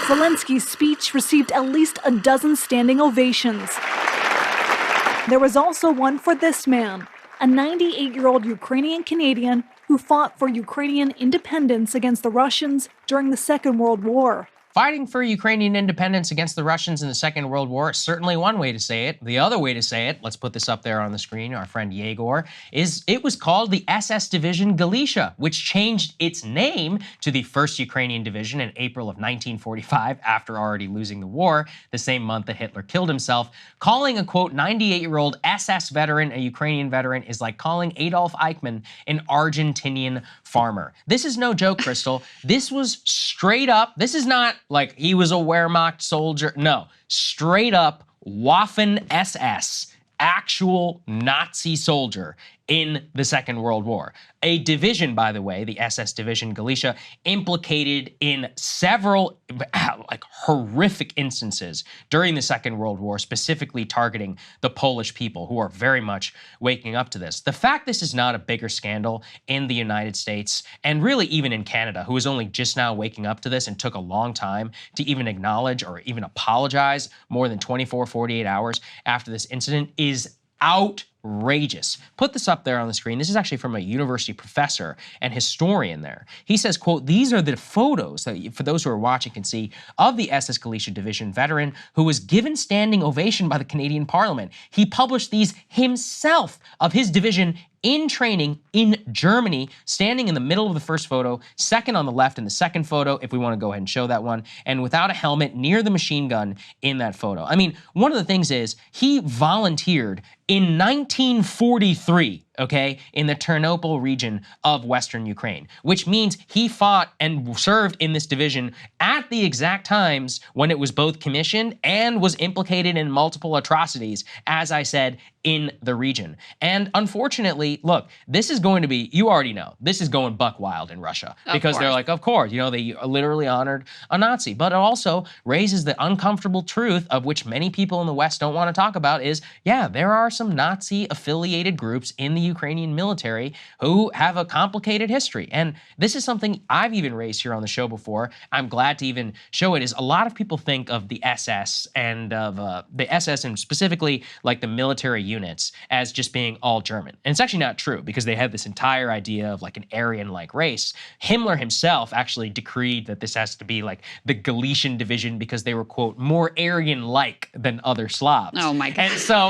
Zelensky's speech received at least a dozen standing ovations. There was also one for this man, a 98-year-old Ukrainian Canadian who fought for Ukrainian independence against the Russians during the Second World War. Fighting for Ukrainian independence against the Russians in the Second World War is certainly one way to say it. The other way to say it, let's put this up there on the screen, our friend Yegor, is it was called the SS Division Galicia, which changed its name to the 1st Ukrainian Division in April of 1945 after already losing the war, the same month that Hitler killed himself. Calling a, quote, 98-year-old SS veteran a Ukrainian veteran is like calling Adolf Eichmann an Argentinian farmer. This is no joke, Krystal. This was straight up, this is not like he was a Wehrmacht soldier. No, straight up Waffen SS, actual Nazi soldier in the Second World War. A division, by the way, the SS Division Galicia, implicated in several horrific instances during the Second World War, specifically targeting the Polish people, who are very much waking up to this. The fact this is not a bigger scandal in the United States, and really even in Canada, who is only just now waking up to this and took a long time to even acknowledge or even apologize more than 24, 48 hours after this incident, is outrageous. Put this up there on the screen. This is actually from a university professor and historian there. He says, quote, these are the photos that, for those who are watching can see, of the SS Galicia Division veteran who was given standing ovation by the Canadian Parliament. He published these himself of his division in training in Germany, standing in the middle of the first photo, second on the left in the second photo, if we want to go ahead and show that one, and without a helmet near the machine gun in that photo. I mean, one of the things is he volunteered in 1943, okay, in the Ternopil region of Western Ukraine, which means he fought and served in this division at the exact times when it was both commissioned and was implicated in multiple atrocities, as I said, in the region. And unfortunately, look, this is going to be, you already know, this is going buck wild in Russia because they're like, of course, they literally honored a Nazi. But it also raises the uncomfortable truth of which many people in the West don't want to talk about is, yeah, there are some Nazi-affiliated groups in the Ukrainian military who have a complicated history. And this is something I've even raised here on the show before. I'm glad to even show it, is a lot of people think of the SS and of the SS and specifically like the military units as just being all German. And it's actually not true because they have this entire idea of like an Aryan-like race. Himmler himself actually decreed that this has to be like the Galician division because they were, quote, more Aryan-like than other Slavs. Oh my God. And so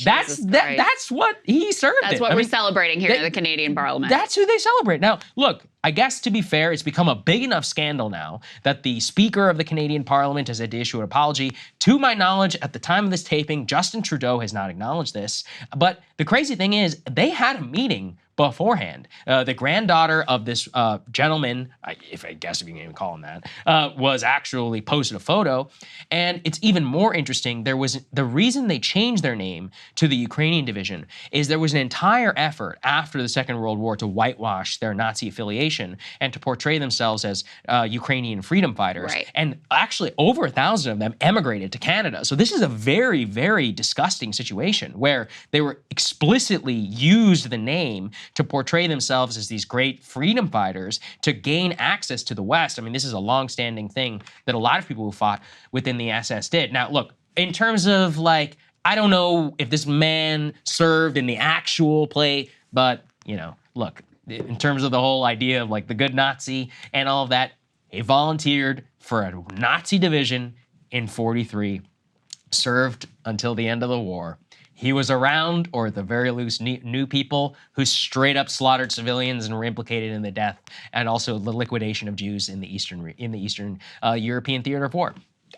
that's what he served in. That's what we're celebrating here in the Canadian Parliament. That's who they celebrate. Now, look, I guess to be fair, it's become a big enough scandal now that the Speaker of the Canadian Parliament has had to issue an apology. To my knowledge, at the time of this taping, Justin Trudeau has not acknowledged this. But the crazy thing is, they had a meeting beforehand. The granddaughter of this gentleman, I guess if you can even call him that, was actually posted a photo. And it's even more interesting. The reason they changed their name to the Ukrainian division is there was an entire effort after the Second World War to whitewash their Nazi affiliation and to portray themselves as Ukrainian freedom fighters. Right. And actually over 1,000 of them emigrated to Canada. So this is a very, very disgusting situation where they were explicitly used the name to portray themselves as these great freedom fighters to gain access to the West. I mean, this is a long-standing thing that a lot of people who fought within the SS did. Now, look, in terms of like, I don't know if this man served in the actual play, but, look, in terms of the whole idea of like the good Nazi and all of that, he volunteered for a Nazi division in 43, served until the end of the war. He was around, or at the very least knew people who straight up slaughtered civilians and were implicated in the death and also the liquidation of Jews in the Eastern European theater of war.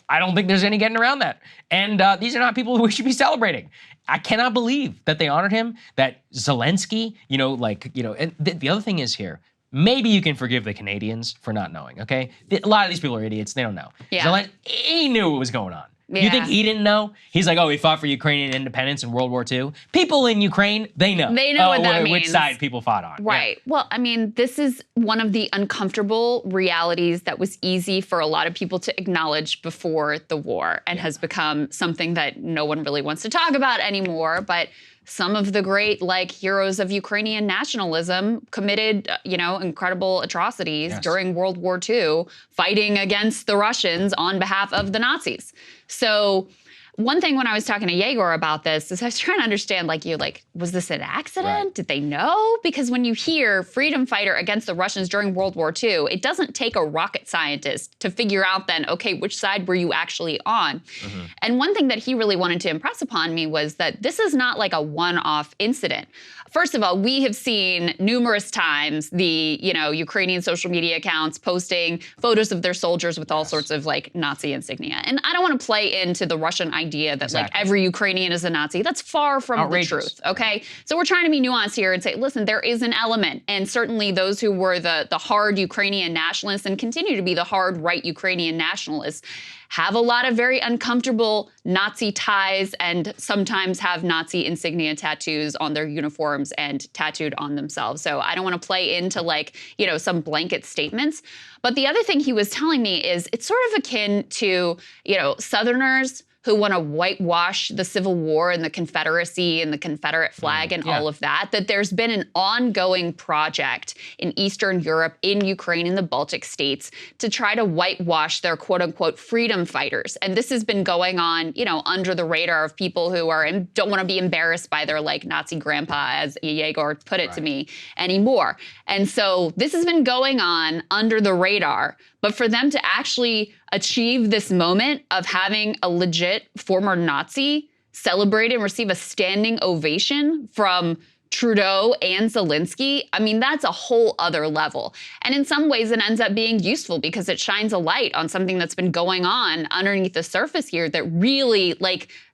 I don't think there's any getting around that. And these are not people who we should be celebrating. I cannot believe that they honored him, that Zelensky, and the other thing is here, maybe you can forgive the Canadians for not knowing, okay? A lot of these people are idiots. They don't know. Yeah. He knew what was going on. Yeah. You think he didn't know? He's like, oh, he fought for Ukrainian independence in World War II. People in Ukraine, they know. They know what that means. Which side people fought on. Right. Yeah. Well, I mean, this is one of the uncomfortable realities that was easy for a lot of people to acknowledge before the war and has become something that no one really wants to talk about anymore. But some of the great heroes of Ukrainian nationalism committed, incredible atrocities during World War II, fighting against the Russians on behalf of the Nazis. So one thing when I was talking to Yegor about this is I was trying to understand, was this an accident? Right. Did they know? Because when you hear freedom fighter against the Russians during World War II, it doesn't take a rocket scientist to figure out then, okay, which side were you actually on? Mm-hmm. And one thing that he really wanted to impress upon me was that this is not like a one-off incident. First of all, we have seen numerous times the, Ukrainian social media accounts posting photos of their soldiers with all sorts of Nazi insignia. And I don't want to play into the Russian idea that every Ukrainian is a Nazi. That's far from the truth, okay? So we're trying to be nuanced here and say, listen, there is an element. And certainly those who were the hard Ukrainian nationalists and continue to be the hard right Ukrainian nationalists have a lot of very uncomfortable Nazi ties and sometimes have Nazi insignia tattoos on their uniforms and tattooed on themselves. So I don't want to play into some blanket statements. But the other thing he was telling me is it's sort of akin to, Southerners who want to whitewash the Civil War and the Confederacy and the Confederate flag and all of that there's been an ongoing project in Eastern Europe, in Ukraine, in the Baltic states to try to whitewash their quote-unquote freedom fighters. And this has been going on, under the radar of people who don't want to be embarrassed by their Nazi grandpa, as Yegor put it to me, anymore. And so this has been going on under the radar. But for them to actually achieve this moment of having a legit former Nazi celebrate and receive a standing ovation from Trudeau and Zelensky, I mean, that's a whole other level. And in some ways, it ends up being useful because it shines a light on something that's been going on underneath the surface here that really,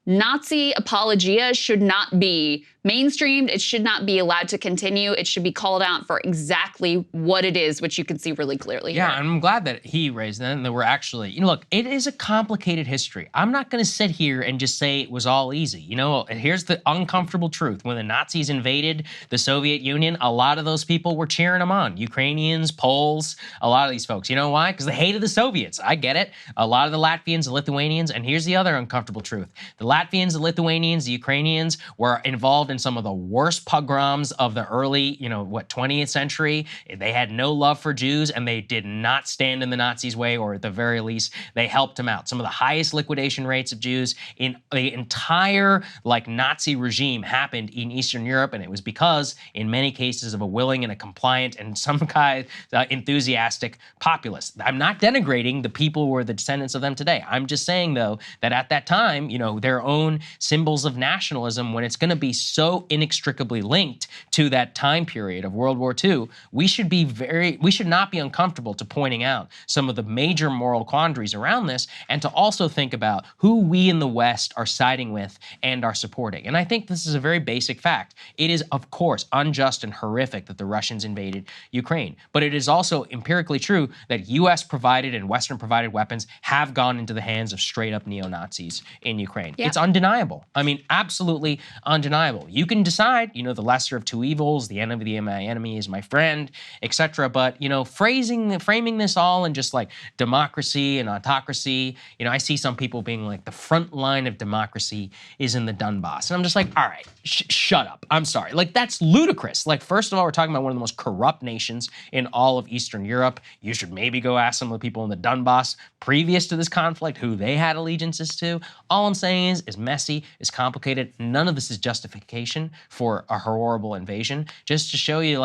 Nazi apologia should not be mainstreamed. It should not be allowed to continue. It should be called out for exactly what it is, which you can see really clearly Yeah, here. and I'm glad that he raised that and that we're actually, look, it is a complicated history. I'm not going to sit here and just say it was all easy. Here's the uncomfortable truth. When the Nazis invaded the Soviet Union, a lot of those people were cheering them on. Ukrainians, Poles, a lot of these folks. You know why? Because they hated the Soviets. I get it. A lot of the Latvians, the Lithuanians, and here's the other uncomfortable truth. The Latvians, the Lithuanians, the Ukrainians were involved in some of the worst pogroms of the early, 20th century. They had no love for Jews, and they did not stand in the Nazis' way, or at the very least, they helped them out. Some of the highest liquidation rates of Jews in the entire, Nazi regime happened in Eastern Europe, and it was because, in many cases, of a willing and a compliant and some kind enthusiastic populace. I'm not denigrating the people who are the descendants of them today. I'm just saying, though, that at that time, their own symbols of nationalism, when it's going to be so inextricably linked to that time period of World War II, we should not be uncomfortable to pointing out some of the major moral quandaries around this, and to also think about who we in the West are siding with and are supporting. And I think this is a very basic fact. It is, of course, unjust and horrific that the Russians invaded Ukraine, but it is also empirically true that U.S. provided and Western provided weapons have gone into the hands of straight up neo-Nazis in Ukraine. Yeah. It's undeniable. I mean, absolutely undeniable. You can decide, the lesser of two evils, the enemy of my enemy is my friend, etc. But, framing this all in just democracy and autocracy, I see some people being like, the front line of democracy is in the Donbass. And I'm just like, all right, shut up. I'm sorry. That's ludicrous. First of all, we're talking about one of the most corrupt nations in all of Eastern Europe. You should maybe go ask some of the people in the Donbass previous to this conflict who they had allegiances to. All I'm saying is messy, is complicated. None of this is justification for a horrible invasion. Just to show you,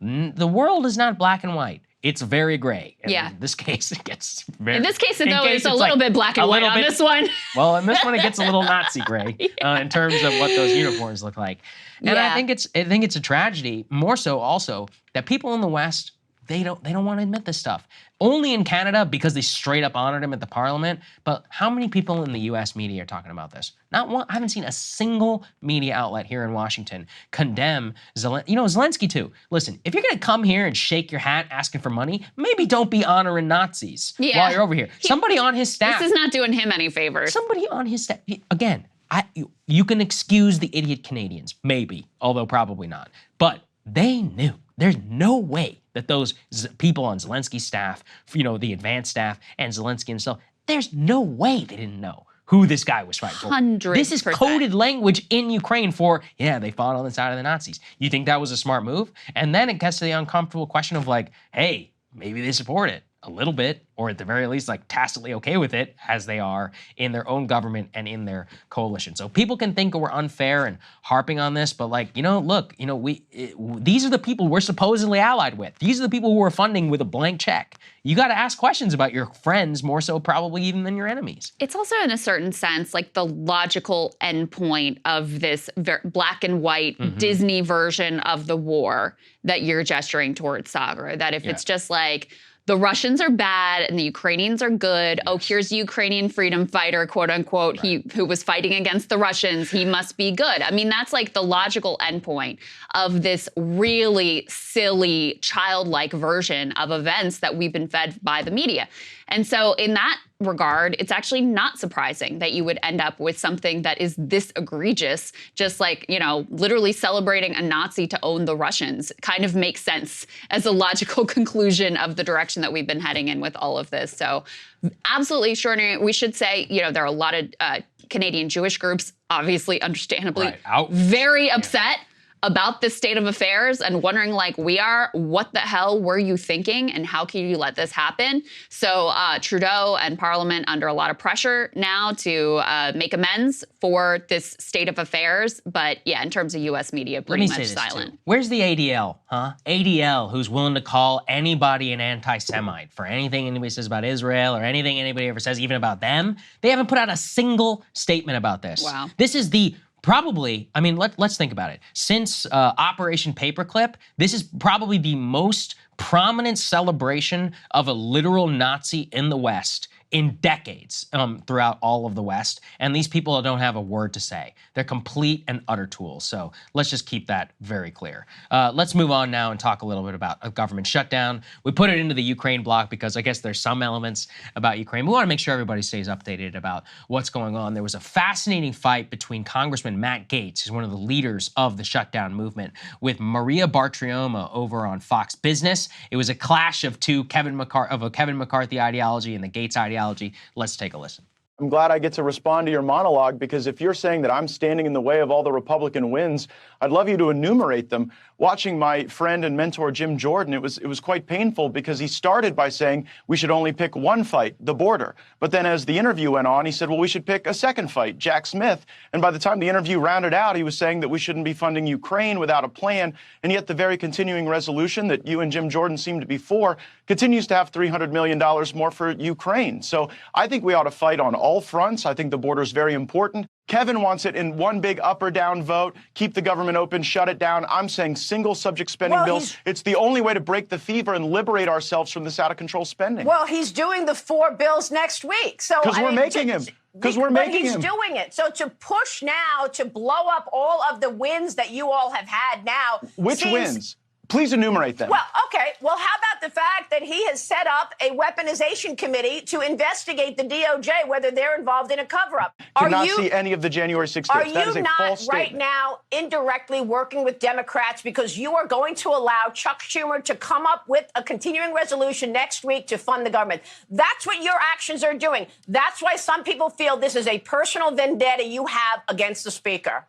the world is not black and white. It's very gray. And Yeah. in this case, it gets very... In this case, though, it's a little bit black and white on this one. Well, in this one, it gets a little Nazi gray in terms of what those uniforms look like. And Yeah. I think it's a tragedy, more so also, that people in the West, they don't want to admit this stuff. Only in Canada, because they straight up honored him at the parliament. But how many people in the U.S. media are talking about this? Not one. I haven't seen a single media outlet here in Washington condemn Zelensky. Zelensky too. Listen, if you're going to come here and shake your hat asking for money, maybe don't be honoring Nazis while you're over here. Somebody on his staff. This is not doing him any favors. Somebody on his staff. Again, you can excuse the idiot Canadians, maybe, although probably not. But they knew. There's no way that those people on Zelensky's staff, the advanced staff, and Zelensky himself, there's no way they didn't know who this guy was fighting for. 100%. This is coded language in Ukraine for, they fought on the side of the Nazis. You think that was a smart move? And then it gets to the uncomfortable question of hey, maybe they support it a little bit, or at the very least, tacitly okay with it, as they are in their own government and in their coalition. So people can think we're unfair and harping on this, but look, these are the people we're supposedly allied with. These are the people who are funding with a blank check. You got to ask questions about your friends more so probably even than your enemies. It's also, in a certain sense, the logical endpoint of this black and white Disney version of the war that you're gesturing towards, Saagar. That if it's just the Russians are bad and the Ukrainians are good. Yes. Oh, here's a Ukrainian freedom fighter, quote unquote, who was fighting against the Russians. He must be good. I mean, that's the logical endpoint of this really silly, childlike version of events that we've been fed by the media. And so in that regard, it's actually not surprising that you would end up with something that is this egregious, just literally celebrating a Nazi to own the Russians. Kind of makes sense as a logical conclusion of the direction that we've been heading in with all of this. So absolutely extraordinary. We should say, there are a lot of Canadian Jewish groups, obviously, understandably, very upset about this state of affairs and wondering we are, what the hell were you thinking and how can you let this happen? So Trudeau and Parliament under a lot of pressure now to make amends for this state of affairs. But yeah, in terms of U.S. media, pretty much silent. Where's the ADL, huh? ADL, who's willing to call anybody an anti-Semite for anything anybody says about Israel or anything anybody ever says even about them. They haven't put out a single statement about this. Wow. This is probably, let's think about it. Since Operation Paperclip, this is probably the most prominent celebration of a literal Nazi in the West in decades throughout all of the West, and these people don't have a word to say. They're complete and utter tools. So let's just keep that very clear. Let's move on now and talk a little bit about a government shutdown. We put it into the Ukraine block because I guess there's some elements about Ukraine. We want to make sure everybody stays updated about what's going on. There was a fascinating fight between Congressman Matt Gaetz, who's one of the leaders of the shutdown movement, with Maria Baritromo over on Fox Business. It was a clash of a Kevin McCarthy ideology and the Gaetz ideology. Let's take a listen. I'm glad I get to respond to your monologue, because if you're saying that I'm standing in the way of all the Republican wins, I'd love you to enumerate them. Watching my friend and mentor Jim Jordan, it was quite painful, because he started by saying we should only pick one fight, the border. But then as the interview went on, he said, well, we should pick a second fight, Jack Smith. And by the time the interview rounded out, he was saying that we shouldn't be funding Ukraine without a plan. And yet the very continuing resolution that you and Jim Jordan seem to be for continues to have $300 million more for Ukraine. So I think we ought to fight on all fronts. I think the border is very important. Kevin wants it in one big up or down vote, keep the government open, shut it down. I'm saying single subject spending bills. It's the only way to break the fever and liberate ourselves from this out of control spending. Well, he's doing the 4 bills next week. So because we're making him. Because we're making him. But he's doing it. So to push now to blow up all of the wins that you all have had now. Which wins? Please enumerate them. Well, okay. Well, how about the fact that he has set up a weaponization committee to investigate the DOJ, whether they're involved in a cover-up? Did not see any of the January 6th tapes. That is a false statement. Are you not right now indirectly working with Democrats because you are going to allow Chuck Schumer to come up with a continuing resolution next week to fund the government? That's what your actions are doing. That's why some people feel this is a personal vendetta you have against the Speaker.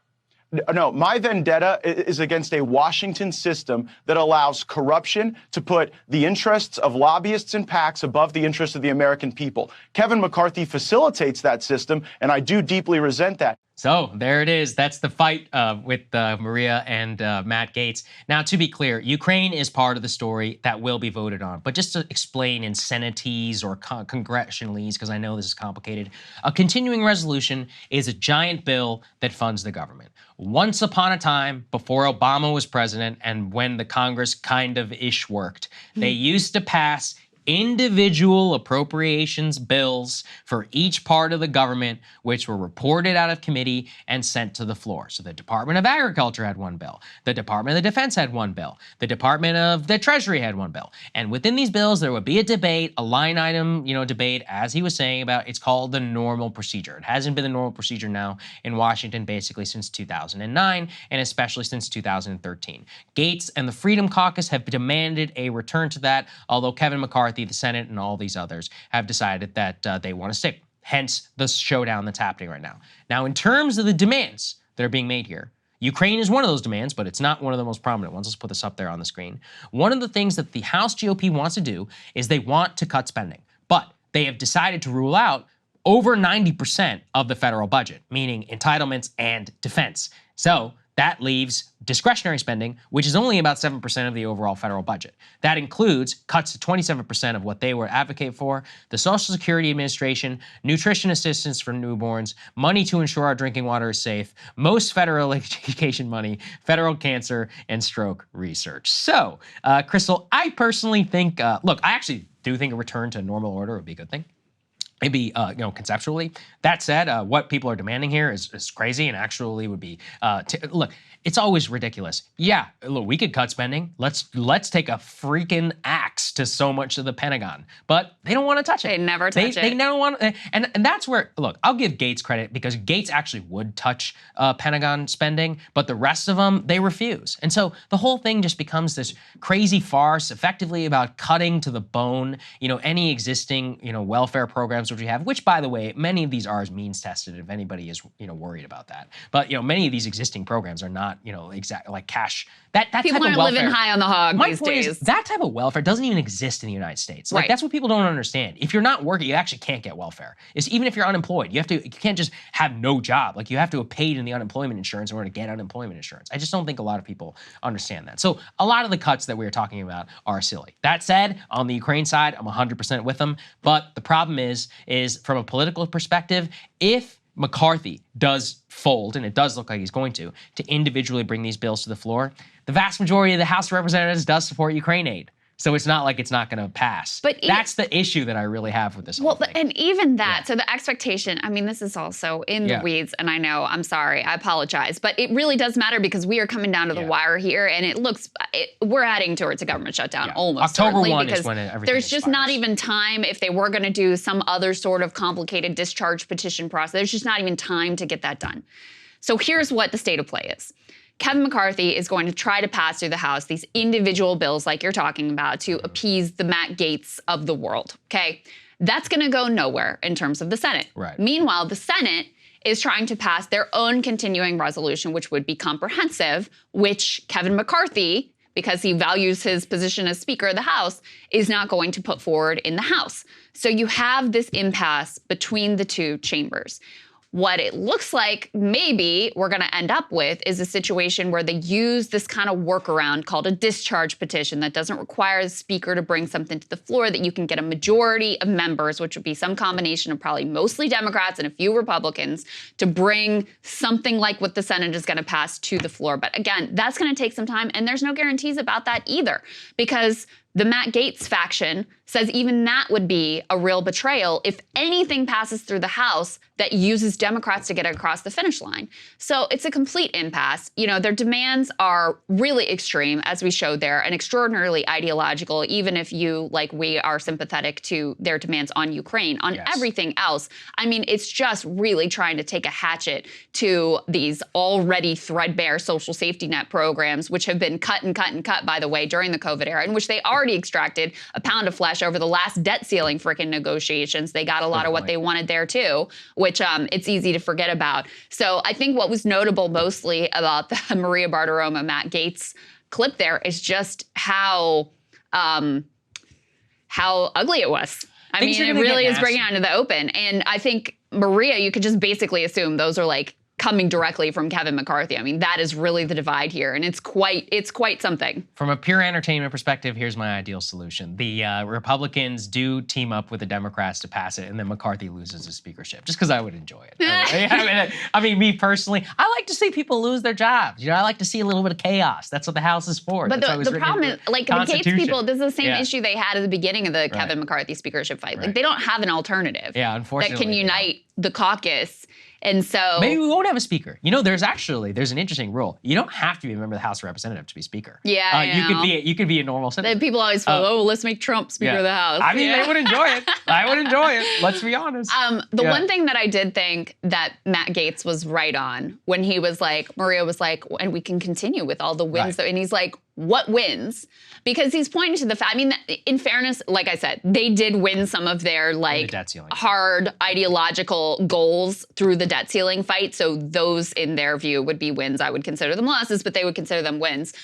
No, my vendetta is against a Washington system that allows corruption to put the interests of lobbyists and PACs above the interests of the American people. Kevin McCarthy facilitates that system, and I do deeply resent that. So there it is. That's the fight with Maria and Matt Gaetz. Now, to be clear, Ukraine is part of the story that will be voted on. But just to explain in Senatese or congressionalese, because I know this is complicated, a continuing resolution is a giant bill that funds the government. Once upon a time, before Obama was president and when the Congress kind of ish worked, they used to pass individual appropriations bills for each part of the government, which were reported out of committee and sent to the floor. So the Department of Agriculture had one bill. The Department of Defense had one bill. The Department of the Treasury had one bill. And within these bills, there would be a debate, a line item, debate, as he was saying about, it's called the normal procedure. It hasn't been the normal procedure now in Washington basically since 2009, and especially since 2013. Gaetz and the Freedom Caucus have demanded a return to that, although Kevin McCarthy, the Senate, and all these others have decided that they want to stick. Hence the showdown that's happening right now. Now, in terms of the demands that are being made here, Ukraine is one of those demands, but it's not one of the most prominent ones. Let's put this up there on the screen. One of the things that the House GOP wants to do is they want to cut spending, but they have decided to rule out over 90% of the federal budget, meaning entitlements and defense. So that leaves discretionary spending, which is only about 7% of the overall federal budget. That includes cuts to 27% of what they would advocate for, the Social Security Administration, nutrition assistance for newborns, money to ensure our drinking water is safe, most federal education money, federal cancer and stroke research. So, Krystal, I personally think, look, I actually do think a return to normal order would be a good thing. Maybe, conceptually. That said, what people are demanding here is crazy and actually would be, look, it's always ridiculous. Yeah, look, we could cut spending. Let's take a freaking axe to so much of the Pentagon. But they don't want to touch it. They never touch it. They never want to, and that's where, look, I'll give Gaetz credit because Gaetz actually would touch Pentagon spending, but the rest of them, they refuse. And so the whole thing just becomes this crazy farce, effectively about cutting to the bone, any existing, welfare programs which we have, which, by the way, many of these are means tested if anybody is, worried about that. But, many of these existing programs are not, exactly like cash. That people type of aren't welfare, living high on the hog my these point days. Is that type of welfare doesn't even exist in the United States. Like, that's what people don't understand. If you're not working, you actually can't get welfare. Even if you're unemployed, you can't just have no job. Like, you have to have paid in the unemployment insurance in order to get unemployment insurance. I just don't think a lot of people understand that. So a lot of the cuts that we are talking about are silly. That said, on the Ukraine side, I'm 100% with them. But the problem is from a political perspective, if McCarthy does fold, and it does look like he's going to individually bring these bills to the floor, the vast majority of the House of Representatives does support Ukraine aid. So it's not like it's not going to pass. But that's the issue that I really have with this whole thing. And even that, so the expectation, I mean, this is also in the weeds, and I know, I'm sorry, I apologize, but it really does matter because we are coming down to the wire here, and it looks, we're heading towards a government shutdown almost. October 1 because is when everything there's just expires. not even time, if they were going to do some other sort of complicated discharge petition process, there's just not even time to get that done. So here's what the state of play is. Kevin McCarthy is going to try to pass through the House these individual bills like you're talking about to appease the Matt Gaetz of the world, okay? That's going to go nowhere in terms of the Senate. Right. Meanwhile, the Senate is trying to pass their own continuing resolution, which would be comprehensive, which Kevin McCarthy, because he values his position as Speaker of the House, is not going to put forward in the House. So you have this impasse between the two chambers. What it looks like maybe we're going to end up with is a situation where they use this kind of workaround called a discharge petition that doesn't require the speaker to bring something to the floor, that you can get a majority of members, which would be some combination of probably mostly Democrats and a few Republicans, to bring something like what the Senate is going to pass to the floor. But again, that's going to take some time, and there's no guarantees about that either, because the Matt Gaetz faction says even that would be a real betrayal if anything passes through the House that uses Democrats to get across the finish line. So it's a complete impasse. You know, their demands are really extreme, as we showed there, and extraordinarily ideological, even if you, like we, are sympathetic to their demands on Ukraine. On everything else, I mean, it's just really trying to take a hatchet to these already threadbare social safety net programs, which have been cut and cut and cut, by the way, during the COVID era, in which they already extracted a pound of flesh over the last debt ceiling freaking negotiations. They got a lot of what they wanted there too, which it's easy to forget about. So I think what was notable mostly about the Maria Baritromo, Matt Gaetz clip there is just how ugly it was. I mean, it really is bringing it out into the open. And I think Maria, you could just basically assume those are like coming directly from Kevin McCarthy. I mean, that is really the divide here, and it's quite something. From a pure entertainment perspective, here's my ideal solution. The Republicans do team up with the Democrats to pass it, and then McCarthy loses his speakership, just because I would enjoy it. I mean, me personally, I like to see people lose their jobs. You know, I like to see a little bit of chaos. That's what the House is for. But the problem is, like, the Gaetz people, this is the same issue they had at the beginning of the Kevin McCarthy speakership fight. Like, they don't have an alternative unfortunately, that can unite the caucus. And so maybe we won't have a speaker. You know, there's an interesting rule. You don't have to be a member of the House of Representatives to be speaker. Yeah, you could be a normal citizen. People always feel, let's make Trump Speaker of the House. I mean, they would enjoy it. I would enjoy it. Let's be honest. The one thing that I did think that Matt Gaetz was right on when he was like, Maria was like, and we can continue with all the wins. And he's like, what wins? Because he's pointing to the fact, I mean, in fairness, like I said, they did win some of their like hard ideological goals through the debt ceiling fight. So those, in their view, would be wins. I would consider them losses, but they would consider them wins.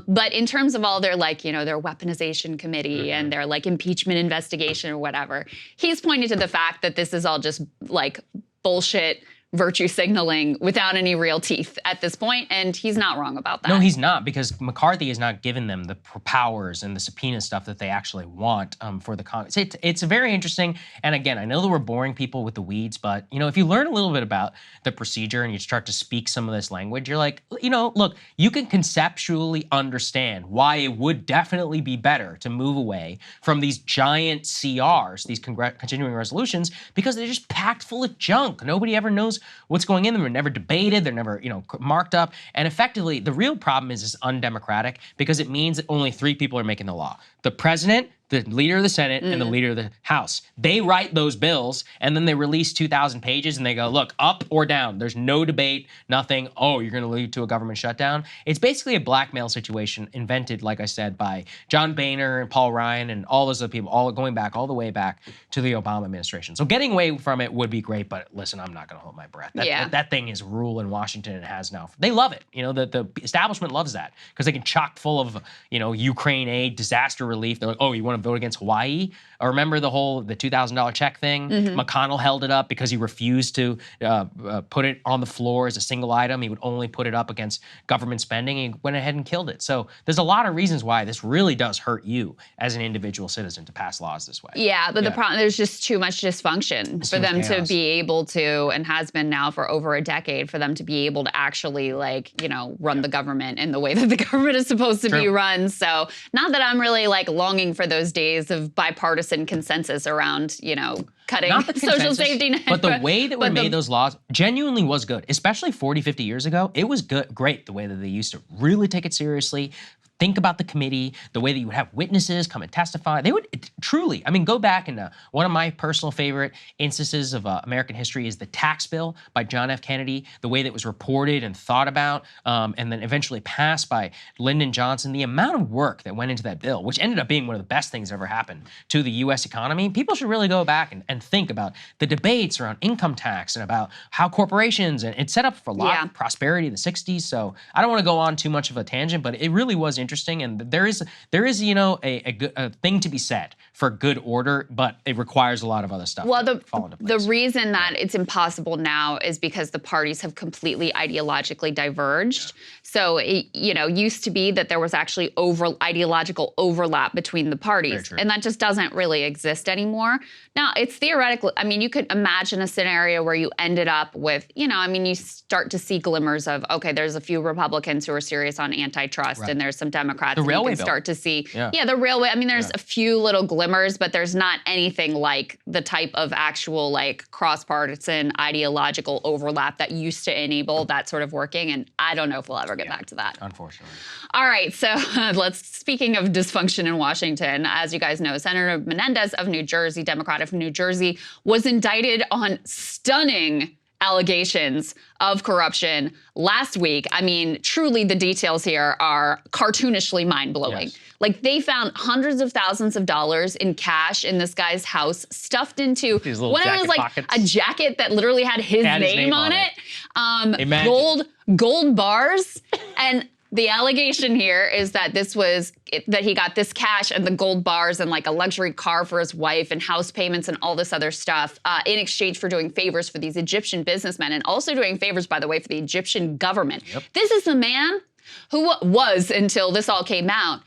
But in terms of all their, like, you know, their weaponization committee and their like impeachment investigation or whatever, he's pointed to the fact that this is all just like bullshit virtue signaling without any real teeth at this point, and he's not wrong about that. No, he's not, because McCarthy has not given them the powers and the subpoena stuff that they actually want for the Congress. It's very interesting, and again, I know that we're boring people with the weeds, but you know, if you learn a little bit about the procedure and you start to speak some of this language, you're like, you know, look, you can conceptually understand why it would definitely be better to move away from these giant CRs, these continuing resolutions, because they're just packed full of junk. Nobody ever knows what's going in them. They're never debated. They're never, you know, marked up. And effectively, the real problem is it's undemocratic because it means that only 3 people are making the law: the president, the leader of the Senate, and the leader of the House. They write those bills, and then they release 2,000 pages, and they go, look, up or down. There's no debate, nothing. Oh, you're going to lead to a government shutdown? It's basically a blackmail situation invented, like I said, by John Boehner and Paul Ryan and all those other people, all going back, all the way back to the Obama administration. So getting away from it would be great, but listen, I'm not going to hold my breath. That thing is rule in Washington and has now. They love it. You know, the establishment loves that because they can chock full of, you know, Ukraine aid, disaster relief. They're like, oh, you want to to vote against Hawaii. Remember the $2,000 check thing? McConnell held it up because he refused to put it on the floor as a single item. He would only put it up against government spending. He went ahead and killed it. So there's a lot of reasons why this really does hurt you as an individual citizen to pass laws this way. Yeah, but the problem, there's just too much dysfunction for them to be able to, and has been now for over a decade, for them to be able to actually, like, you know, run the government in the way that the government is supposed to be run. So not that I'm really like longing for those days of bipartisan consensus around, you know, cutting social safety net. But the way that we made those laws genuinely was good, especially 40, 50 years ago. It was great the way that they used to really take it seriously, think about the committee, the way that you would have witnesses come and testify. They would truly, I mean, go back and one of my personal favorite instances of American history is the tax bill by John F. Kennedy, the way that it was reported and thought about, and then eventually passed by Lyndon Johnson. The amount of work that went into that bill, which ended up being one of the best things that ever happened to the U.S. economy. People should really go back and think about the debates around income tax and about how corporations, and it set up for a lot of prosperity in the 60s. So I don't want to go on too much of a tangent, but it really was interesting, and there is you know, a thing to be said for good order, but it requires a lot of other stuff. Well, to fall into place. the reason that it's impossible now is because the parties have completely ideologically diverged. So it, you know, used to be that there was actually ideological overlap between the parties, and that just doesn't really exist anymore. Now, it's theoretical. I mean, you could imagine a scenario where you ended up with, you know, I mean, you start to see glimmers of, okay, there's a few Republicans who are serious on antitrust, and there's some Democrats. The railway you can bill. Start to see, the railway. I mean, there's a few little glimmers, but there's not anything like the type of actual, like, cross-partisan ideological overlap that used to enable that sort of working. And I don't know if we'll ever get back to that. Unfortunately. All right, so speaking of dysfunction in Washington, as you guys know, Senator Menendez of New Jersey, Democrat of New Jersey, was indicted on stunning allegations of corruption last week. I mean, truly the details here are cartoonishly mind-blowing. Yes. Like, they found hundreds of thousands of dollars in cash in this guy's house, stuffed into what it was like pockets. a jacket that literally had his name on it. Gold bars. And the allegation here is that that he got this cash and the gold bars and like a luxury car for his wife and house payments and all this other stuff in exchange for doing favors for these Egyptian businessmen, and also doing favors, by the way, for the Egyptian government. This is the man who was, until this all came out,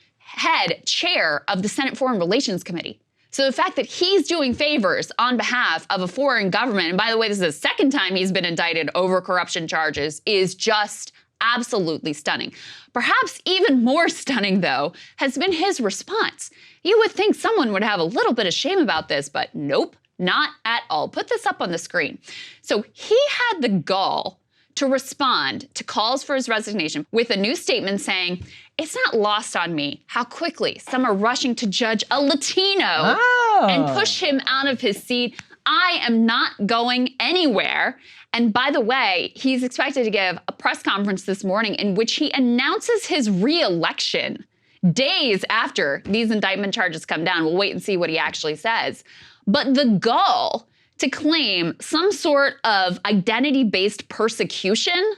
chair of the Senate Foreign Relations Committee. So the fact that he's doing favors on behalf of a foreign government, and by the way, this is the second time he's been indicted over corruption charges, is just absolutely stunning. Perhaps even more stunning, though, has been his response. You would think someone would have a little bit of shame about this, but nope, not at all. Put this up on the screen. So he had the gall to respond to calls for his resignation with a new statement saying, "It's not lost on me how quickly some are rushing to judge a Latino and push him out of his seat. I am not going anywhere." And by the way, he's expected to give a press conference this morning in which he announces his re-election days after these indictment charges come down. We'll wait and see what he actually says. But the gall to claim some sort of identity-based persecution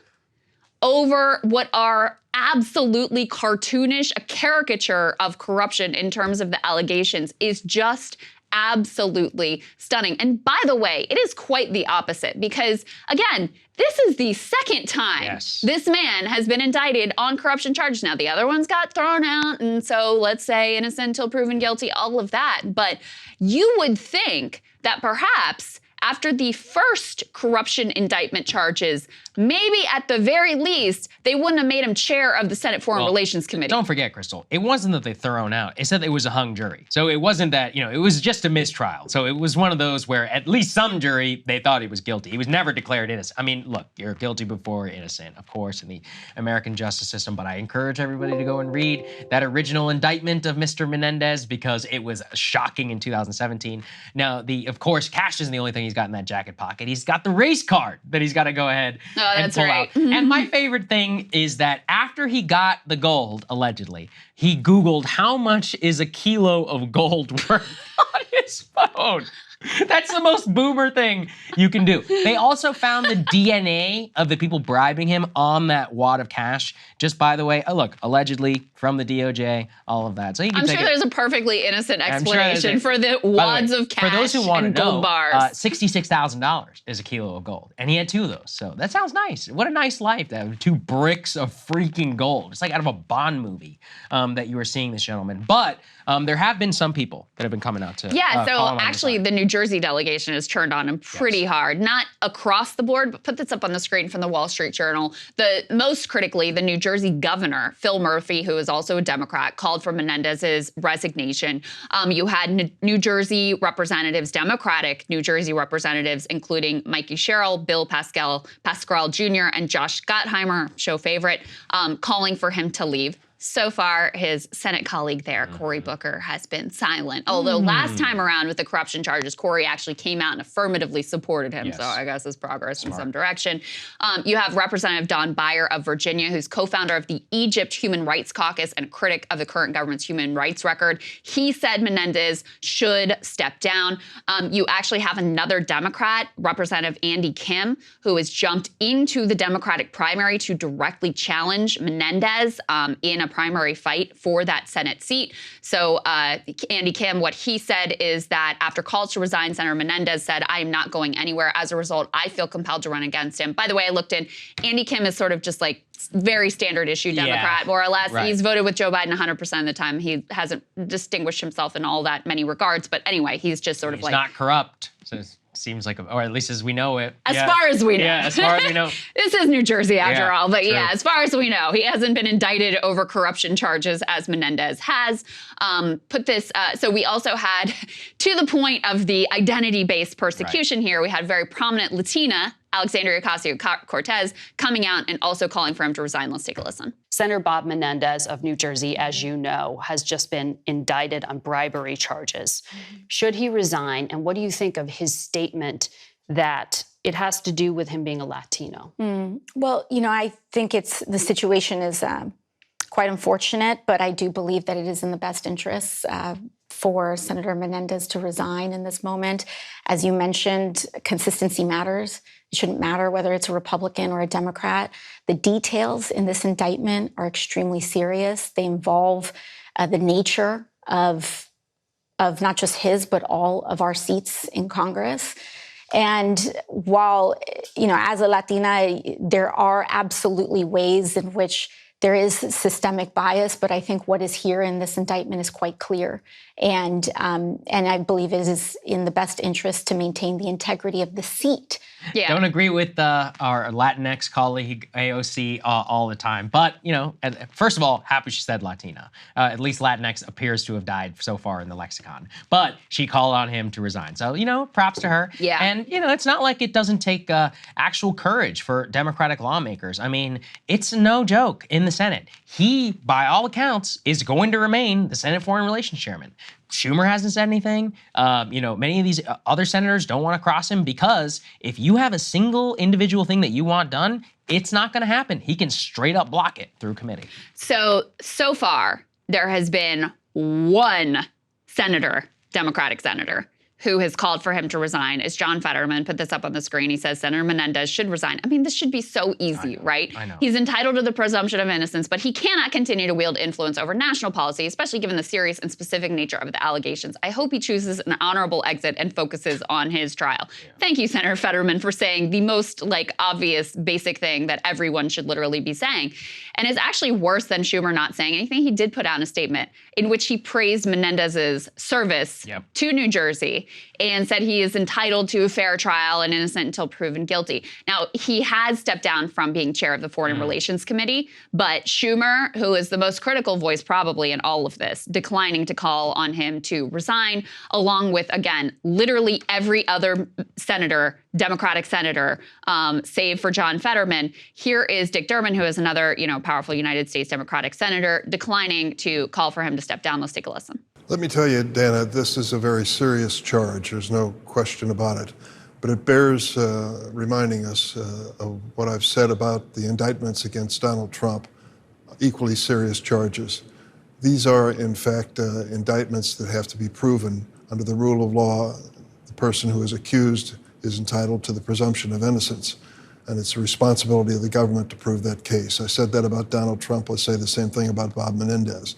over what are absolutely cartoonish, a caricature of corruption in terms of the allegations, is just absolutely stunning. And by the way, it is quite the opposite, because again, this is the second time this man has been indicted on corruption charges. Now, the other ones got thrown out, and so let's say innocent until proven guilty, all of that. But you would think that perhaps after the first corruption indictment charges, maybe at the very least, they wouldn't have made him chair of the Senate Foreign Relations Committee. Don't forget, Krystal, it wasn't that they thrown out. It said it was a hung jury. So it wasn't that, it was just a mistrial. So it was one of those where at least some jury, they thought he was guilty. He was never declared innocent. I mean, look, you're guilty before innocent, of course, in the American justice system. But I encourage everybody to go and read that original indictment of Mr. Menendez, because it was shocking in 2017. Now, of course, cash isn't the only thing he's got in that jacket pocket. He's got the race card that he's got to go ahead and pull out. And my favorite thing is that after he got the gold, allegedly, he Googled how much is a kilo of gold worth on his phone. That's the most boomer thing you can do. They also found the DNA of the people bribing him on that wad of cash. Just by the way, look, allegedly from the DOJ, all of that. So you can I'm sure there's a perfectly innocent explanation for the wads of cash for those who want and to know, gold bars. $66,000 is a kilo of gold. And he had 2 of those. So that sounds nice. What a nice life to have 2 bricks of freaking gold. It's like out of a Bond movie that you were seeing this gentleman. But there have been some people that have been coming out to Yeah, so call him on actually the New Jersey delegation has turned on him pretty hard. Not across the board, but put this up on the screen from the Wall Street Journal. Most critically, the New Jersey governor, Phil Murphy, who is also a Democrat, called for Menendez's resignation. You had New Jersey representatives, Democratic New Jersey representatives, including Mikey Sherrill, Bill Pascrell Jr., and Josh Gottheimer, show favorite, calling for him to leave. So far, his Senate colleague there, Cory Booker, has been silent. Although last time around with the corruption charges, Cory actually came out and affirmatively supported him. So I guess there's progress in some direction. You have Representative Don Beyer of Virginia, who's co-founder of the Egypt Human Rights Caucus and a critic of the current government's human rights record. He said Menendez should step down. You actually have another Democrat, Representative Andy Kim, who has jumped into the Democratic primary to directly challenge Menendez in a primary fight for that Senate seat. So Andy Kim, what he said is that after calls to resign, Senator Menendez said, I am not going anywhere. As a result, I feel compelled to run against him. By the way, I looked in, Andy Kim is sort of just like very standard issue Democrat, more or less. Right. He's voted with Joe Biden 100% of the time. He hasn't distinguished himself in all that many regards. But anyway, he's just sort of like... He's not corrupt. So seems like, or at least as we know it. As far as we know. Yeah, as far as we know. This is New Jersey after all. But true. yeah, as far as we know, he hasn't been indicted over corruption charges as Menendez has. So we also had, to the point of the identity-based persecution here, we had very prominent Latina, Alexandria Ocasio-Cortez, coming out and also calling for him to resign. Let's take a listen. Senator Bob Menendez of New Jersey, as you know, has just been indicted on bribery charges. Should he resign? And what do you think of his statement that it has to do with him being a Latino? Well, I think the situation is quite unfortunate, but I do believe that it is in the best interests for Senator Menendez to resign in this moment. As you mentioned, consistency matters. It shouldn't matter whether it's a Republican or a Democrat. The details in this indictment are extremely serious. They involve the nature of not just his, but all of our seats in Congress. And while, as a Latina, there are absolutely ways in which there is systemic bias, but I think what is here in this indictment is quite clear. And I believe it is in the best interest to maintain the integrity of the seat. Yeah. Don't agree with our Latinx colleague AOC all the time. But, first of all, happy she said Latina. At least Latinx appears to have died so far in the lexicon. But she called on him to resign. So, props to her. Yeah. And, it's not like it doesn't take actual courage for Democratic lawmakers. I mean, it's no joke in the Senate. He, by all accounts, is going to remain the Senate Foreign Relations Chairman. Schumer hasn't said anything. Many of these other senators don't want to cross him because if you have a single individual thing that you want done, it's not going to happen. He can straight up block it through committee. So far, there has been one senator, Democratic senator, who has called for him to resign. Is John Fetterman. Put this up on the screen. He says Senator Menendez should resign. I mean, this should be so easy, right? I know. He's entitled to the presumption of innocence, but he cannot continue to wield influence over national policy, especially given the serious and specific nature of the allegations. I hope he chooses an honorable exit and focuses on his trial. Yeah. Thank you, Senator Fetterman, for saying the most obvious, basic thing that everyone should literally be saying. And it's actually worse than Schumer not saying anything. He did put out a statement in which he praised Menendez's service to New Jersey and said he is entitled to a fair trial and innocent until proven guilty. Now, he has stepped down from being chair of the Foreign Relations Committee, but Schumer, who is the most critical voice probably in all of this, declining to call on him to resign, along with, again, literally every other senator, Democratic senator, save for John Fetterman. Here is Dick Durbin, who is another, powerful United States Democratic senator, declining to call for him to step down. Let's take a listen. Let me tell you, Dana, this is a very serious charge. There's no question about it. But it bears reminding us of what I've said about the indictments against Donald Trump, equally serious charges. These are, in fact, indictments that have to be proven under the rule of law. The person who is accused is entitled to the presumption of innocence. And it's the responsibility of the government to prove that case. I said that about Donald Trump. Let's say the same thing about Bob Menendez.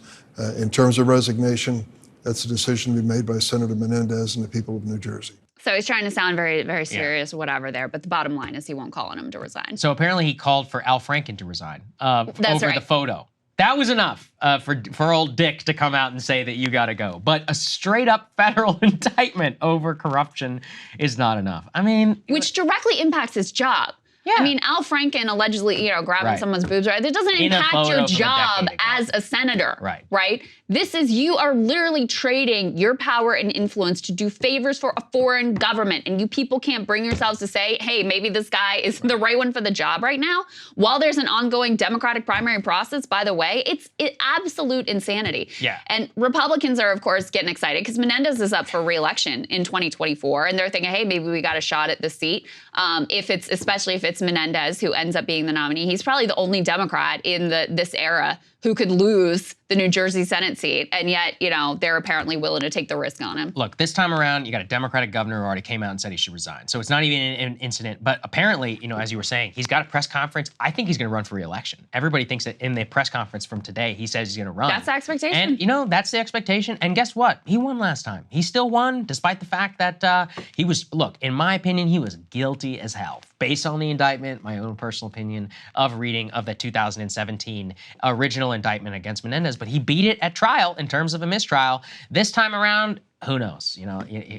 In terms of resignation, that's a decision to be made by Senator Menendez and the people of New Jersey. So he's trying to sound very, very serious, whatever there. But the bottom line is he won't call on him to resign. So apparently he called for Al Franken to resign over right. the photo. That was enough for old Dick to come out and say that you got to go. But a straight up federal indictment over corruption is not enough. I mean, which directly impacts his job. Yeah. I mean, Al Franken allegedly, grabbing someone's boobs, right? That doesn't In a impact photo your from a job decade ago. as a senator, Right. right? You are literally trading your power and influence to do favors for a foreign government. And you people can't bring yourselves to say, hey, maybe this guy is the right one for the job right now. While there's an ongoing Democratic primary process, by the way, it's absolute insanity. Yeah. And Republicans are, of course, getting excited because Menendez is up for re-election in 2024. And they're thinking, hey, maybe we got a shot at the seat. Especially if it's Menendez who ends up being the nominee. He's probably the only Democrat in this era who could lose the New Jersey Senate seat, and yet, they're apparently willing to take the risk on him. Look, this time around, you got a Democratic governor who already came out and said he should resign. So it's not even an incident. But apparently, as you were saying, he's got a press conference. I think he's going to run for re-election. Everybody thinks that in the press conference from today, he says he's going to run. That's the expectation. And, that's the expectation. And guess what? He won last time. He still won, despite the fact that he was, look, in my opinion, he was guilty as hell. Based on the indictment, my own personal opinion of reading of the 2017 original indictment against Menendez, but he beat it at trial in terms of a mistrial. This time around, who knows?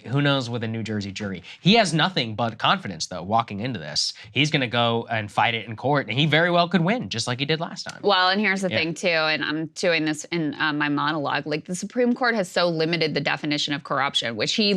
Who knows with a New Jersey jury? He has nothing but confidence, though, walking into this. He's going to go and fight it in court, and he very well could win, just like he did last time. Well, and here's the thing, too, and I'm doing this in my monologue. Like, the Supreme Court has so limited the definition of corruption, which he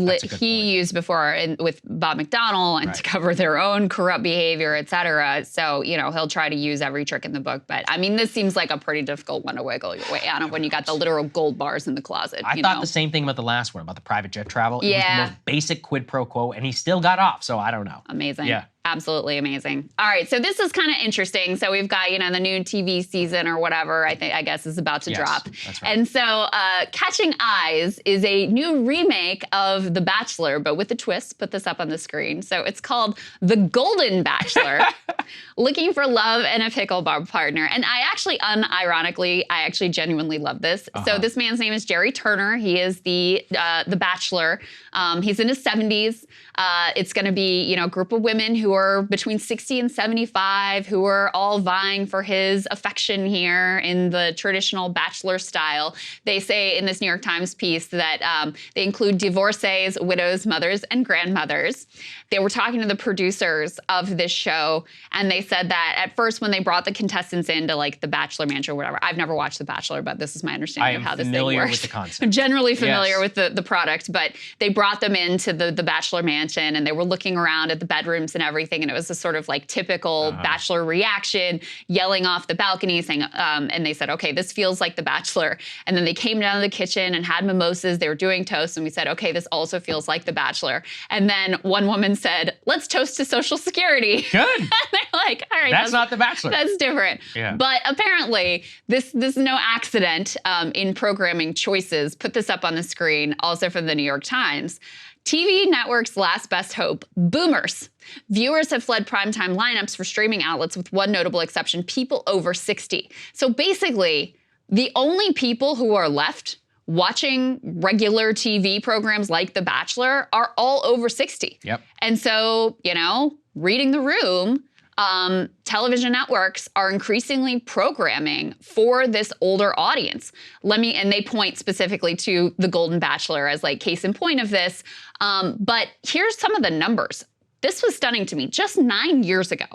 used before with Bob McDonnell and to cover their own corrupt behavior, et cetera. So, he'll try to use every trick in the book. But, I mean, this seems like a pretty difficult one to wiggle your way out of when you got the literal gold bars in the closet. I thought the same thing about the last one, about the private jet travel. It was the most basic quid pro quo, and he still got off, so I don't know. Amazing. Yeah. Absolutely amazing. All right, so this is kind of interesting. So we've got, the new TV season or whatever, I guess is about to drop. That's right. And so Catching Eyes is a new remake of The Bachelor, but with a twist. Put this up on the screen. So it's called The Golden Bachelor, looking for love and a pickleball partner. And I actually, unironically, genuinely love this. So this man's name is Jerry Turner. He is the Bachelor. He's in his 70s. It's going to be, a group of women who are between 60 and 75, who are all vying for his affection here in the traditional Bachelor style. They say in this New York Times piece that they include divorcees, widows, mothers, and grandmothers. They were talking to the producers of this show, and they said that at first when they brought the contestants into the Bachelor Mansion or whatever, I've never watched The Bachelor, but this is my understanding of how this thing works. I'm familiar with the concept. I'm generally familiar with the product, but they brought them into the Bachelor Mansion, and they were looking around at the bedrooms and everything, and it was a sort of typical Bachelor reaction, yelling off the balcony, saying, and they said, okay, this feels like The Bachelor. And then they came down to the kitchen and had mimosas. They were doing toast, and we said, okay, this also feels like The Bachelor. And then one woman said, let's toast to Social Security. Good. And they're like, all right, that's not The Bachelor. That's different. Yeah. But apparently, this is no accident in programming choices. Put this up on the screen, also from the New York Times. TV network's last best hope, boomers. Viewers have fled primetime lineups for streaming outlets with one notable exception, people over 60. So basically, the only people who are left watching regular TV programs like The Bachelor are all over 60. Yep. And so, reading the room, television networks are increasingly programming for this older audience. And they point specifically to The Golden Bachelor as case in point of this. But here's some of the numbers. This was stunning to me. Just 9 years ago,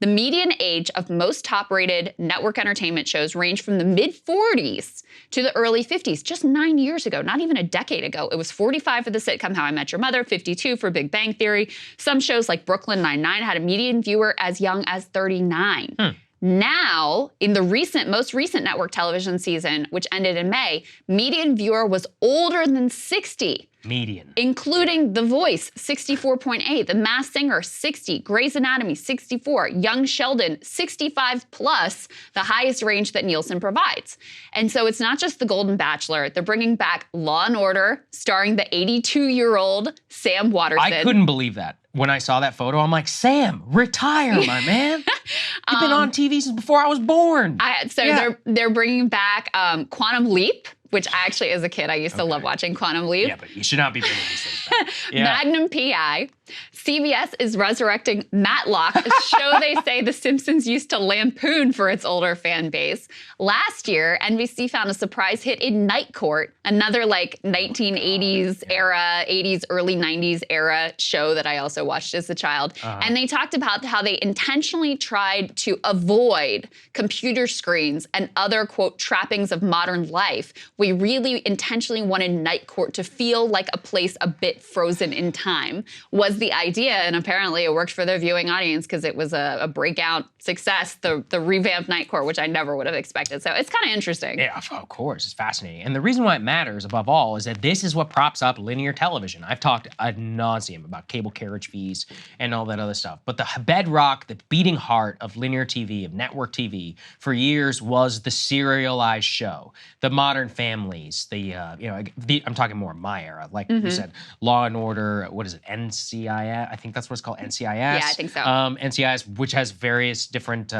the median age of most top-rated network entertainment shows ranged from the mid-40s to the early 50s. Just 9 years ago, not even a decade ago. It was 45 for the sitcom How I Met Your Mother, 52 for Big Bang Theory. Some shows like Brooklyn Nine-Nine had a median viewer as young as 39. Now, in the most recent network television season, which ended in May, median viewer was older than 60. Median. Including The Voice, 64.8, The Masked Singer, 60, Grey's Anatomy, 64, Young Sheldon, 65 plus, the highest range that Nielsen provides. And so it's not just The Golden Bachelor. They're bringing back Law & Order, starring the 82-year-old Sam Waterston. I couldn't believe that. When I saw that photo, I'm like, Sam, retire, my man. You've been on TV since before I was born. They're bringing back Quantum Leap, which actually, as a kid, I used to love watching Quantum Leap. Yeah, but you should not be bringing these things back. Yeah. Magnum P.I. CBS is resurrecting Matlock, a show they say The Simpsons used to lampoon for its older fan base. Last year, NBC found a surprise hit in Night Court, another like 1980s era, 80s, early 90s era show that I also watched as a child. And they talked about how they intentionally tried to avoid computer screens and other, quote, trappings of modern life. We really intentionally wanted Night Court to feel like a place a bit frozen in time, was the idea. And apparently it worked for their viewing audience because it was a breakout success, the revamped Night Court, which I never would have expected. So it's kind of interesting. Yeah, of course. It's fascinating. And the reason why it matters, above all, is that this is what props up linear television. I've talked ad nauseum about cable carriage fees and all that other stuff. But the bedrock, the beating heart of linear TV, of network TV, for years was the serialized show, the Modern Families, I'm talking more my era, like you said, Law and Order, what is it, NCIS? I think that's what it's called, NCIS. Yeah, I think so. NCIS, which has various different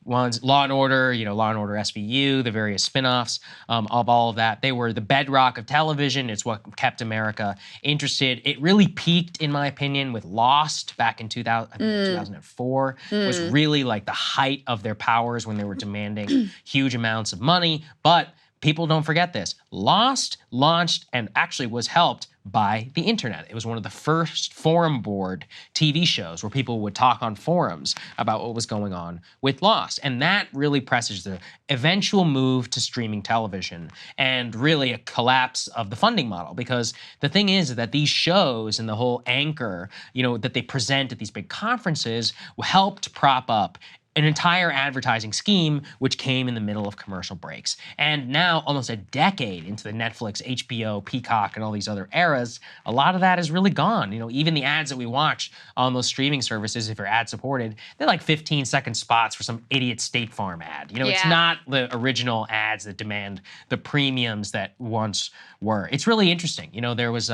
ones, Law and Order, Law and Order SVU, the various spin-offs of all of that. They were the bedrock of television. It's what kept America interested. It really peaked, in my opinion, with Lost back in 2004. It was really like the height of their powers when they were demanding huge amounts of money. But people don't forget this. Lost launched and actually was helped by the internet. It was one of the first forum board TV shows where people would talk on forums about what was going on with Lost. And that really pressages the eventual move to streaming television and really a collapse of the funding model. Because the thing is that these shows and the whole anchor, that they present at these big conferences helped prop up an entire advertising scheme which came in the middle of commercial breaks. And now, almost a decade into the Netflix, HBO, Peacock, and all these other eras, a lot of that is really gone. Even the ads that we watch on those streaming services, if you're ad-supported, they're like 15-second spots for some idiot State Farm ad. It's not the original ads that demand the premiums that once were. It's really interesting. There was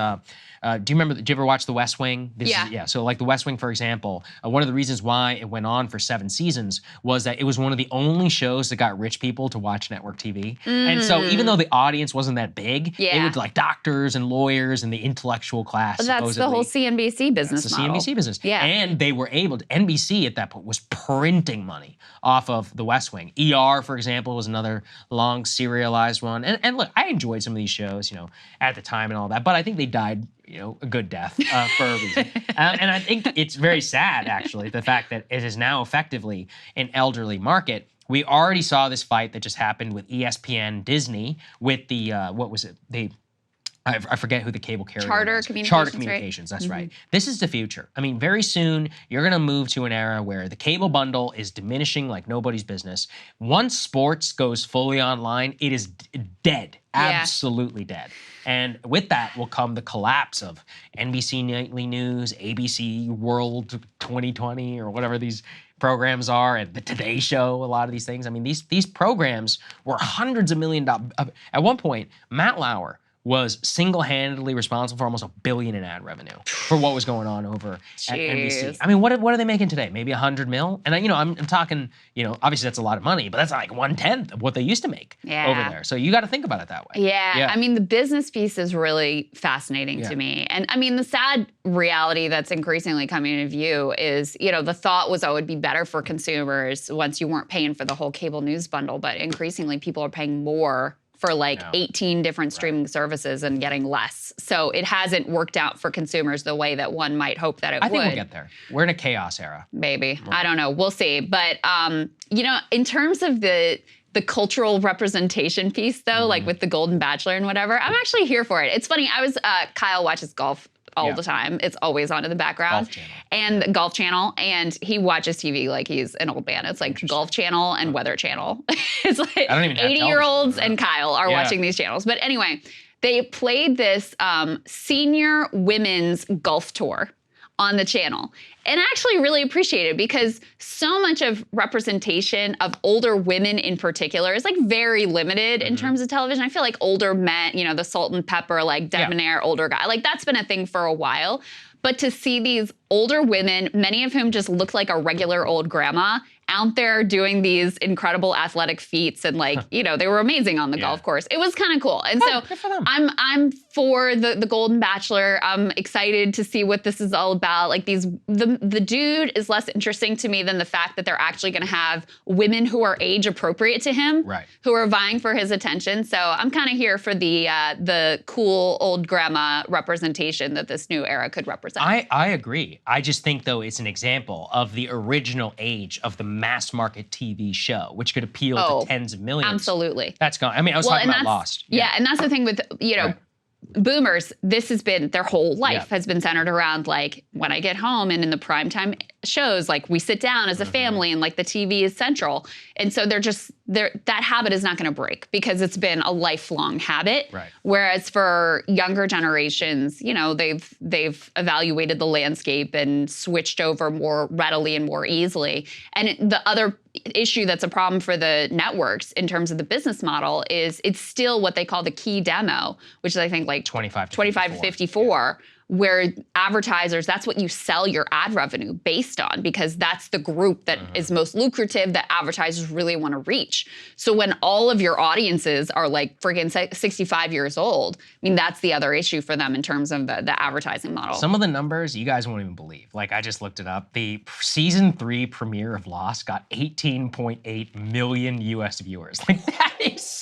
do you ever watch The West Wing? So like The West Wing, for example, one of the reasons why it went on for 7 seasons was that it was one of the only shows that got rich people to watch network TV. And so even though the audience wasn't that big, it was like doctors and lawyers and the intellectual class. That's supposedly the whole CNBC business model. CNBC business. Yeah. And they were able to, NBC at that point was printing money off of The West Wing. ER, for example, was another long serialized one. And look, I enjoyed some of these shows, at the time and all that, but I think they died a good death for a reason. And I think it's very sad, actually, the fact that it is now effectively an elderly market. We already saw this fight that just happened with ESPN, Disney, with the, what was it? I forget who the cable carrier was. Charter Communications, that's right. This is the future. I mean, very soon, you're going to move to an era where the cable bundle is diminishing like nobody's business. Once sports goes fully online, it is dead. Absolutely dead. And with that will come the collapse of NBC Nightly News, ABC World 2020, or whatever these programs are, and the Today Show, a lot of these things. I mean, these programs were hundreds of million dollars. At one point, Matt Lauer was single-handedly responsible for almost $1 billion in ad revenue for what was going on over at NBC. I mean, what are they making today? Maybe $100 million? And I'm talking, obviously that's a lot of money, but that's like 1/10 of what they used to make over there. So you got to think about it that way. Yeah. I mean, the business piece is really fascinating to me. And I mean, the sad reality that's increasingly coming into view is, the thought was, it would be better for consumers once you weren't paying for the whole cable news bundle, but increasingly people are paying more for like 18 different streaming services and getting less. So it hasn't worked out for consumers the way that one might hope that it would. I think we'll get there. We're in a chaos era. Maybe. Right. I don't know. We'll see. But, in terms of the cultural representation piece, though, like with the Golden Bachelor and whatever, I'm actually here for it. It's funny. Kyle watches golf all the time. It's always on in the background. And the Golf Channel. And he watches TV like he's an old man. It's like Golf Channel and Weather Channel. It's like 80-year-olds and Kyle are watching these channels. But anyway, they played this senior women's golf tour on the channel. And I actually really appreciate it because so much of representation of older women in particular is like very limited in terms of television. I feel like older men, you know, the salt and pepper, like debonair older guy, like that's been a thing for a while. But to see these older women, many of whom just look like a regular old grandma, out there doing these incredible athletic feats and like, you know, they were amazing on the golf course. It was kind of cool. And so I'm for the Golden Bachelor. I'm excited to see what this is all about. Like the dude is less interesting to me than the fact that they're actually going to have women who are age appropriate to him, who are vying for his attention. So I'm kind of here for the cool old grandma representation that this new era could represent. I agree. I just think though it's an example of the original age of the mass market TV show, which could appeal to tens of millions. Absolutely. That's going. I mean, I was talking about Lost. Yeah, and that's the thing with, you know, boomers, this has been, their whole life has been centered around like, when I get home and in the primetime shows, like we sit down as a family and like the TV is central. And so that habit is not going to break because it's been a lifelong habit. Whereas for younger generations, you know, they've evaluated the landscape and switched over more readily and more easily. And the other issue that's a problem for the networks in terms of the business model is it's still what they call the key demo, which is I think like 25 to 54. Where advertisers, that's what you sell your ad revenue based on because that's the group that is most lucrative that advertisers really want to reach. So when all of your audiences are like friggin' 65 years old, I mean, that's the other issue for them in terms of the advertising model. Some of the numbers you guys won't even believe. Like I just looked it up. The season 3 premiere of Lost got 18.8 million US viewers. Like that is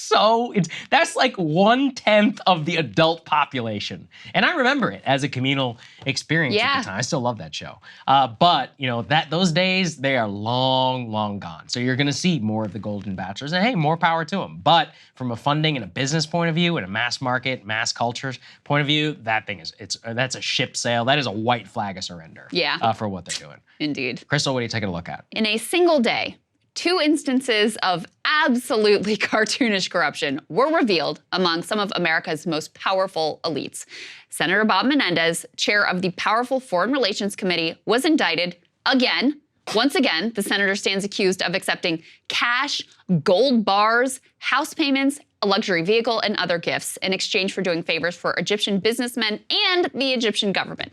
that's like 1/10 of the adult population. And I remember it as a communal experience at the time. I still love that show. But you know, those days, they are long, long gone. So you're gonna see more of the Golden Bachelors and hey, more power to them. But from a funding and a business point of view and a mass market, mass cultures point of view, that's a ship sail. That is a white flag of surrender for what they're doing. Indeed. Krystal, what are you taking a look at? In a single day, 2 instances of absolutely cartoonish corruption were revealed among some of America's most powerful elites. Senator Bob Menendez, chair of the powerful Foreign Relations Committee, was indicted again. Once again, the senator stands accused of accepting cash, gold bars, house payments, a luxury vehicle, and other gifts in exchange for doing favors for Egyptian businessmen and the Egyptian government.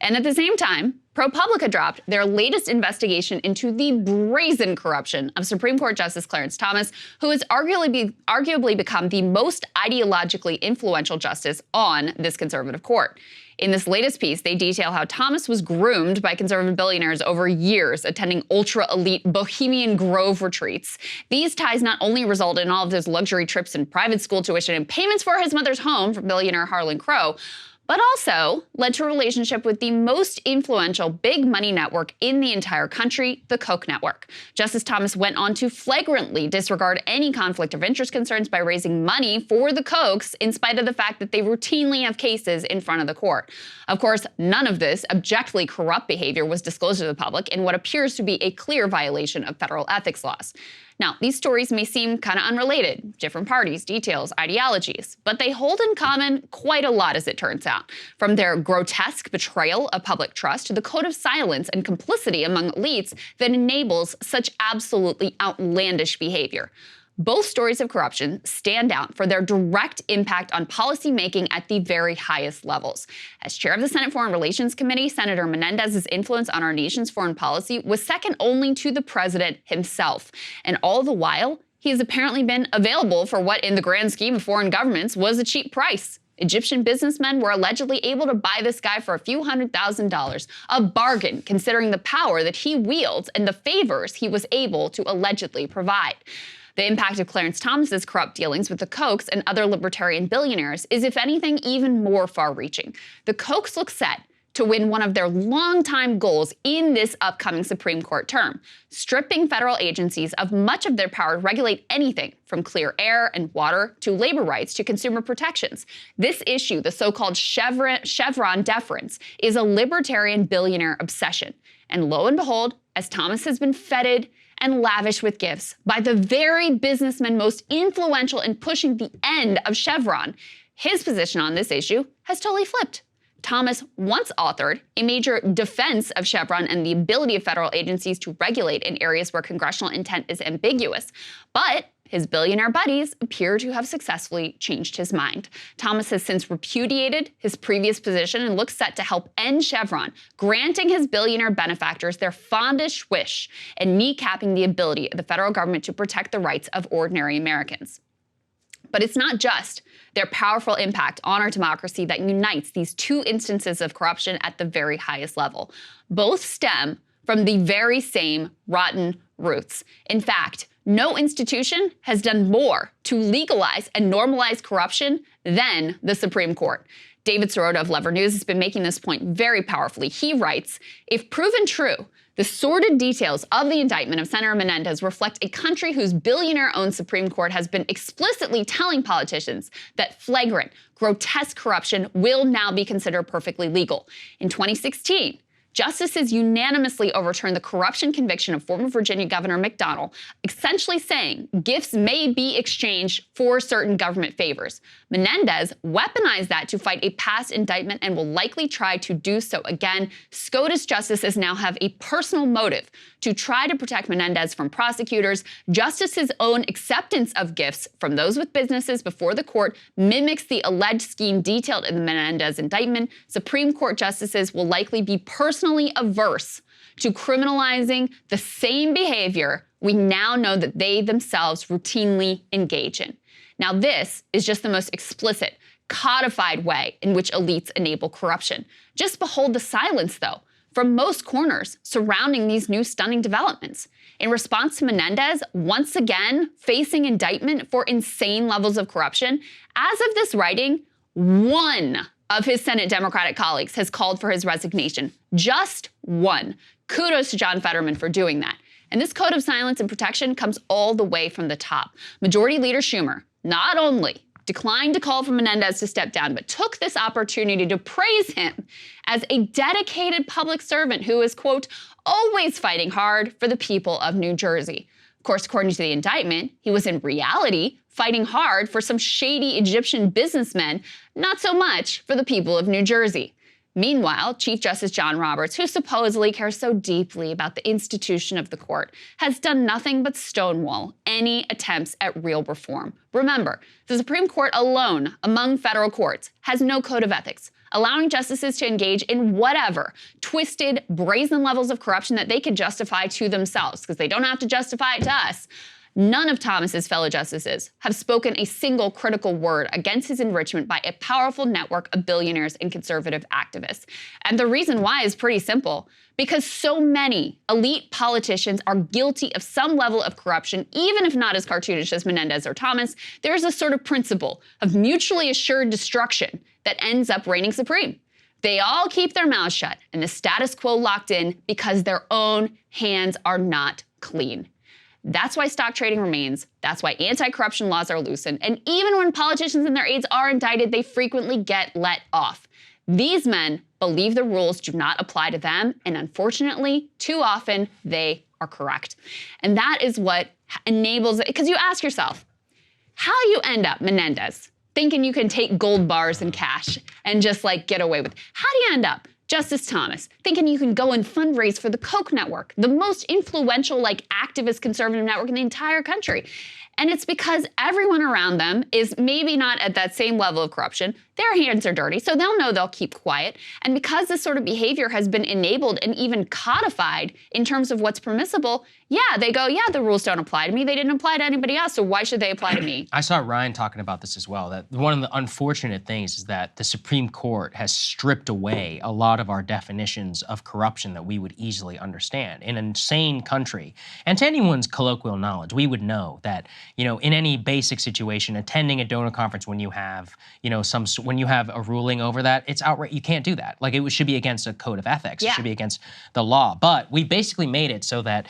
And at the same time, ProPublica dropped their latest investigation into the brazen corruption of Supreme Court Justice Clarence Thomas, who has arguably become the most ideologically influential justice on this conservative court. In this latest piece, they detail how Thomas was groomed by conservative billionaires over years, attending ultra-elite Bohemian Grove retreats. These ties not only resulted in all of his luxury trips and private school tuition and payments for his mother's home from billionaire Harlan Crow, but also led to a relationship with the most influential big money network in the entire country, the Koch network. Justice Thomas went on to flagrantly disregard any conflict of interest concerns by raising money for the Kochs in spite of the fact that they routinely have cases in front of the court. Of course, none of this objectively corrupt behavior was disclosed to the public in what appears to be a clear violation of federal ethics laws. Now, these stories may seem kind of unrelated, different parties, details, ideologies, but they hold in common quite a lot as it turns out. From their grotesque betrayal of public trust to the code of silence and complicity among elites that enables such absolutely outlandish behavior. Both stories of corruption stand out for their direct impact on policymaking at the very highest levels. As chair of the Senate Foreign Relations Committee, Senator Menendez's influence on our nation's foreign policy was second only to the president himself. And all the while, he has apparently been available for what, in the grand scheme of foreign governments, was a cheap price. Egyptian businessmen were allegedly able to buy this guy for a few $100,000, a bargain considering the power that he wields and the favors he was able to allegedly provide. The impact of Clarence Thomas's corrupt dealings with the Kochs and other libertarian billionaires is, if anything, even more far-reaching. The Kochs look set to win one of their longtime goals in this upcoming Supreme Court term, stripping federal agencies of much of their power to regulate anything from clear air and water to labor rights to consumer protections. This issue, the so-called Chevron deference, is a libertarian billionaire obsession. And lo and behold, as Thomas has been feted and lavished with gifts by the very businessmen most influential in pushing the end of Chevron, his position on this issue has totally flipped. Thomas once authored a major defense of Chevron and the ability of federal agencies to regulate in areas where congressional intent is ambiguous. But his billionaire buddies appear to have successfully changed his mind. Thomas has since repudiated his previous position and looks set to help end Chevron, granting his billionaire benefactors their fondest wish and kneecapping the ability of the federal government to protect the rights of ordinary Americans. But it's not just their powerful impact on our democracy that unites these two instances of corruption at the very highest level. Both stem from the very same rotten roots. In fact, no institution has done more to legalize and normalize corruption than the Supreme Court. David Sirota of Lever News has been making this point very powerfully. He writes, if proven true, the sordid details of the indictment of Senator Menendez reflect a country whose billionaire-owned Supreme Court has been explicitly telling politicians that flagrant, grotesque corruption will now be considered perfectly legal. In 2016, justices unanimously overturned the corruption conviction of former Virginia Governor McDonnell, essentially saying gifts may be exchanged for certain government favors. Menendez weaponized that to fight a past indictment and will likely try to do so again. SCOTUS justices now have a personal motive to try to protect Menendez from prosecutors. Justices' own acceptance of gifts from those with businesses before the court mimics the alleged scheme detailed in the Menendez indictment. Supreme Court justices will likely be personally averse to criminalizing the same behavior we now know that they themselves routinely engage in. Now, this is just the most explicit, codified way in which elites enable corruption. Just behold the silence, though, from most corners surrounding these new stunning developments. In response to Menendez once again facing indictment for insane levels of corruption, as of this writing, one of his Senate Democratic colleagues has called for his resignation. Just one. Kudos to John Fetterman for doing that. And this code of silence and protection comes all the way from the top. Majority Leader Schumer not only declined to call for Menendez to step down, but took this opportunity to praise him as a dedicated public servant who is, quote, always fighting hard for the people of New Jersey. Of course, according to the indictment, he was in reality fighting hard for some shady Egyptian businessmen, not so much for the people of New Jersey. Meanwhile, Chief Justice John Roberts, who supposedly cares so deeply about the institution of the court, has done nothing but stonewall any attempts at real reform. Remember, the Supreme Court alone, among federal courts, has no code of ethics, allowing justices to engage in whatever twisted, brazen levels of corruption that they could justify to themselves, because they don't have to justify it to us. None of Thomas's fellow justices have spoken a single critical word against his enrichment by a powerful network of billionaires and conservative activists. And the reason why is pretty simple. Because so many elite politicians are guilty of some level of corruption, even if not as cartoonish as Menendez or Thomas, there's a sort of principle of mutually assured destruction that ends up reigning supreme. They all keep their mouths shut and the status quo locked in because their own hands are not clean. That's why stock trading remains. That's why anti-corruption laws are loosened. And even when politicians and their aides are indicted, they frequently get let off. These men believe the rules do not apply to them, and unfortunately, too often, they are correct. And that is what enables it, because you ask yourself, how do you end up, Menendez, thinking you can take gold bars and cash and just like get away with it? How do you end up Justice Thomas, thinking you can go and fundraise for the Koch network, the most influential, like, activist conservative network in the entire country? And it's because everyone around them is maybe not at that same level of corruption. Their hands are dirty, so they'll know they'll keep quiet. And because this sort of behavior has been enabled and even codified in terms of what's permissible, Yeah, they go, yeah, the rules don't apply to me. They didn't apply to anybody else, so why should they apply to me? I saw Ryan talking about this as well, that one of the unfortunate things is that the Supreme Court has stripped away a lot of our definitions of corruption that we would easily understand. In an insane country, and to anyone's colloquial knowledge, we would know that, you know, in any basic situation, attending a donor conference when you have, you know, when you have a ruling over that, it's outright, you can't do that. Like, it should be against a code of ethics. It should be against the law. But we basically made it so that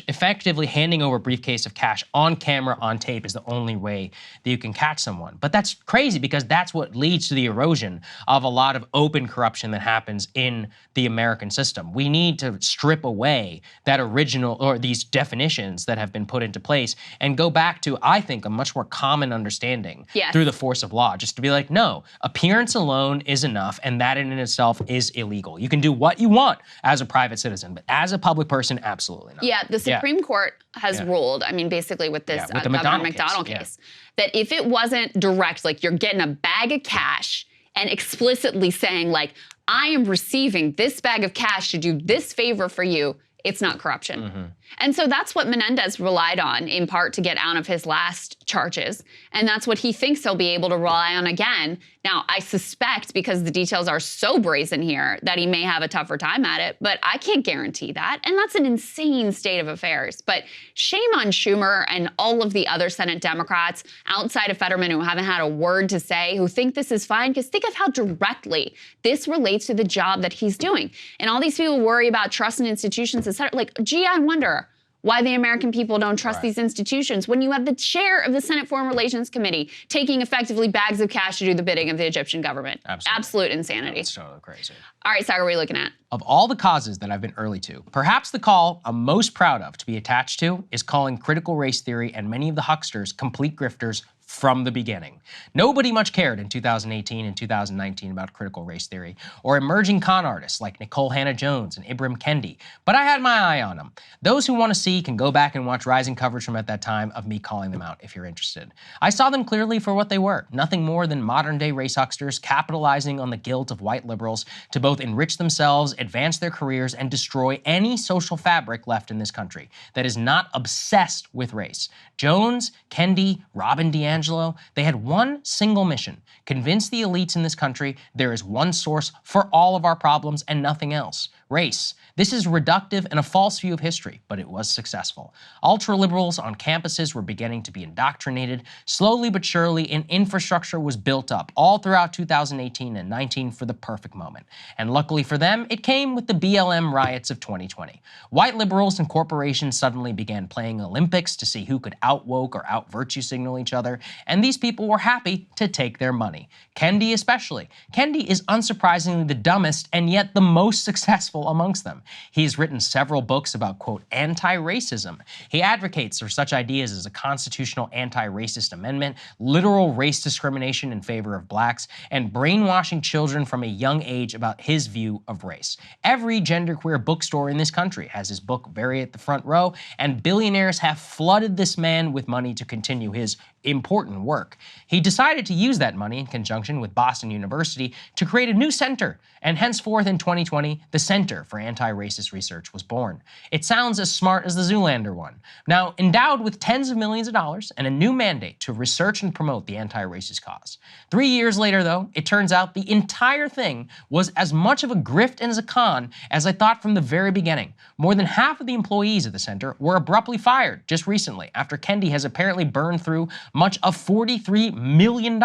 effectively handing over a briefcase of cash on camera, on tape, is the only way that you can catch someone. But that's crazy, because that's what leads to the erosion of a lot of open corruption that happens in the American system. We need to strip away that original, or these definitions that have been put into place, and go back to, I think, a much more common understanding through the force of law. Just to be like, no, appearance alone is enough, and that in itself is illegal. You can do what you want as a private citizen, but as a public person, absolutely not. Yeah, the Supreme Court has ruled, I mean, basically with this Governor McDonald case, that if it wasn't direct, like you're getting a bag of cash and explicitly saying, like, I am receiving this bag of cash to do this favor for you, it's not corruption. And so that's what Menendez relied on, in part, to get out of his last charges. And that's what he thinks he'll be able to rely on again. Now, I suspect, because the details are so brazen here, that he may have a tougher time at it, but I can't guarantee that. And that's an insane state of affairs. But shame on Schumer and all of the other Senate Democrats outside of Fetterman who haven't had a word to say, who think this is fine, because think of how directly this relates to the job that he's doing. And all these people worry about trust in institutions, et cetera. Like, gee, I wonder why the American people don't trust these institutions when you have the chair of the Senate Foreign Relations Committee taking effectively bags of cash to do the bidding of the Egyptian government. Absolute insanity. It's totally crazy. All right, Saagar, what are you looking at? Of all the causes that I've been early to, perhaps the call I'm most proud of to be attached to is calling critical race theory and many of the hucksters complete grifters from the beginning. Nobody much cared in 2018 and 2019 about critical race theory, or emerging con artists like Nicole Hannah-Jones and Ibram Kendi, but I had my eye on them. Those who want to see can go back and watch rising coverage from at that time of me calling them out if you're interested. I saw them clearly for what they were, nothing more than modern-day race hucksters capitalizing on the guilt of white liberals to both enrich themselves, advance their careers, and destroy any social fabric left in this country that is not obsessed with race. Jones, Kendi, Robin DeAngelo, they had one single mission: convince the elites in this country there is one source for all of our problems and nothing else: race. This is reductive and a false view of history, but it was successful. Ultra-liberals on campuses were beginning to be indoctrinated. Slowly but surely, an infrastructure was built up all throughout 2018 and 19 for the perfect moment. And luckily for them, it came with the BLM riots of 2020. White liberals and corporations suddenly began playing Olympics to see who could out-woke or out-virtue signal each other, and these people were happy to take their money. Kendi especially. Kendi is unsurprisingly the dumbest and yet the most successful amongst them. He's written several books about, quote, anti-racism. He advocates for such ideas as a constitutional anti-racist amendment, literal race discrimination in favor of blacks, and brainwashing children from a young age about his view of race. Every genderqueer bookstore in this country has his book very at the front row, and billionaires have flooded this man with money to continue his important work. He decided to use that money in conjunction with Boston University to create a new center, and henceforth in 2020, the Center for Anti-Racist Research was born. It sounds as smart as the Zoolander one. Now, endowed with tens of millions of dollars and a new mandate to research and promote the anti-racist cause. 3 years later, though, it turns out the entire thing was as much of a grift and as a con as I thought from the very beginning. More than half of the employees at the center were abruptly fired just recently after Kendi has apparently burned through much of $43 million.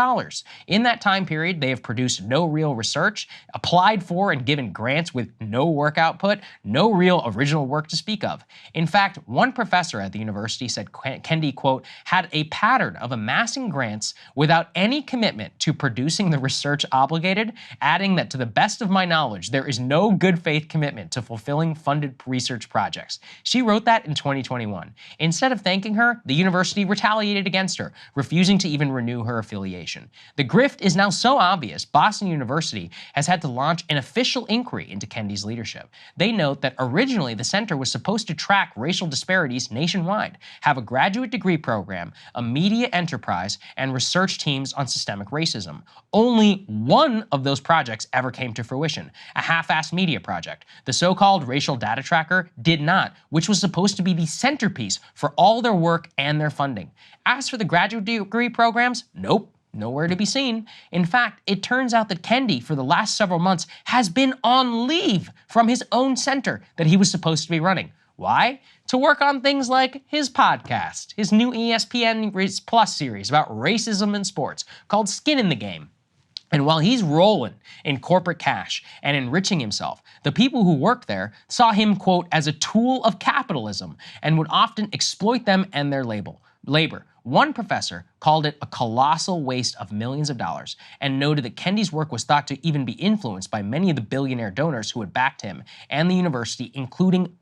In that time period, they have produced no real research, applied for and given grants with no work output, no real original work to speak of. In fact, one professor at the university said Kendi, quote, had a pattern of amassing grants without any commitment to producing the research obligated, adding that to the best of my knowledge, there is no good faith commitment to fulfilling funded research projects. She wrote that in 2021. Instead of thanking her, the university retaliated against her, refusing to even renew her affiliation. The grift is now so obvious, Boston University has had to launch an official inquiry into Kendi's leadership. They note that originally the center was supposed to track racial disparities nationwide, have a graduate degree program, a media enterprise, and research teams on systemic racism. Only one of those projects ever came to fruition, a half-assed media project. The so-called racial data tracker did not, which was supposed to be the centerpiece for all their work and their funding. As for the graduate degree programs, nope. Nowhere to be seen. In fact, it turns out that Kendi, for the last several months, has been on leave from his own center that he was supposed to be running. Why? To work on things like his podcast, his new ESPN Plus series about racism in sports called Skin in the Game. And while he's rolling in corporate cash and enriching himself, the people who work there saw him, quote, as a tool of capitalism and would often exploit them and their labor. One professor called it a colossal waste of millions of dollars and noted that Kendi's work was thought to even be influenced by many of the billionaire donors who had backed him and the university, including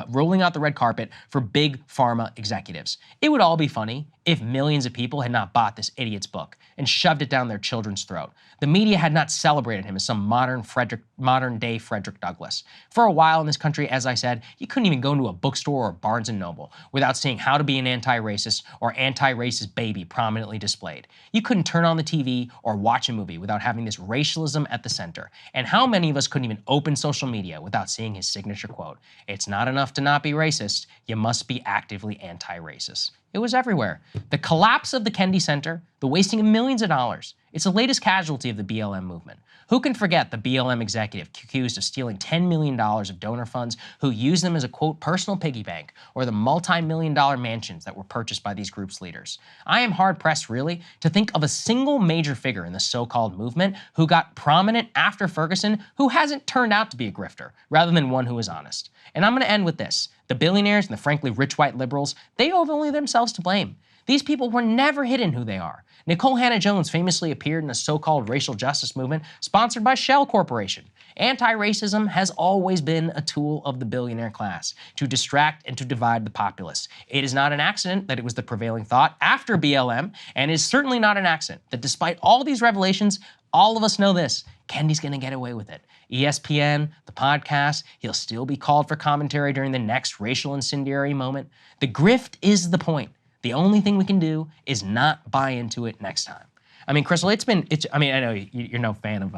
rolling out the red carpet for big pharma executives. It would all be funny if millions of people had not bought this idiot's book and shoved it down their children's throat. The media had not celebrated him as some modern-day Frederick Douglass. For a while in this country, as I said, you couldn't even go into a bookstore or Barnes & Noble without seeing How to Be an Anti-Racist or Anti-Racist Baby prominently displayed. You couldn't turn on the TV or watch a movie without having this racialism at the center. And how many of us couldn't even open social media without seeing his signature quote, "It's not enough to not be racist, you must be actively anti-racist." It was everywhere. The collapse of the Kendi Center, the wasting of millions of dollars, it's the latest casualty of the BLM movement. Who can forget the BLM executive accused of stealing $10 million of donor funds who used them as a, quote, personal piggy bank, or the multi-million-dollar mansions that were purchased by these groups' leaders? I am hard-pressed, really, to think of a single major figure in the so-called movement who got prominent after Ferguson who hasn't turned out to be a grifter, rather than one who is honest. And I'm going to end with this. The billionaires and the frankly rich white liberals, they have only themselves to blame. These people were never hidden who they are. Nicole Hannah-Jones famously appeared in a so-called racial justice movement sponsored by Shell Corporation. Anti-racism has always been a tool of the billionaire class to distract and to divide the populace. It is not an accident that it was the prevailing thought after BLM, and it is certainly not an accident that despite all these revelations, all of us know this: Kendi's gonna get away with it. ESPN, the podcast, he'll still be called for commentary during the next racial incendiary moment. The grift is the point. The only thing we can do is not buy into it next time. I mean, Krystal, I mean, I know you're no fan of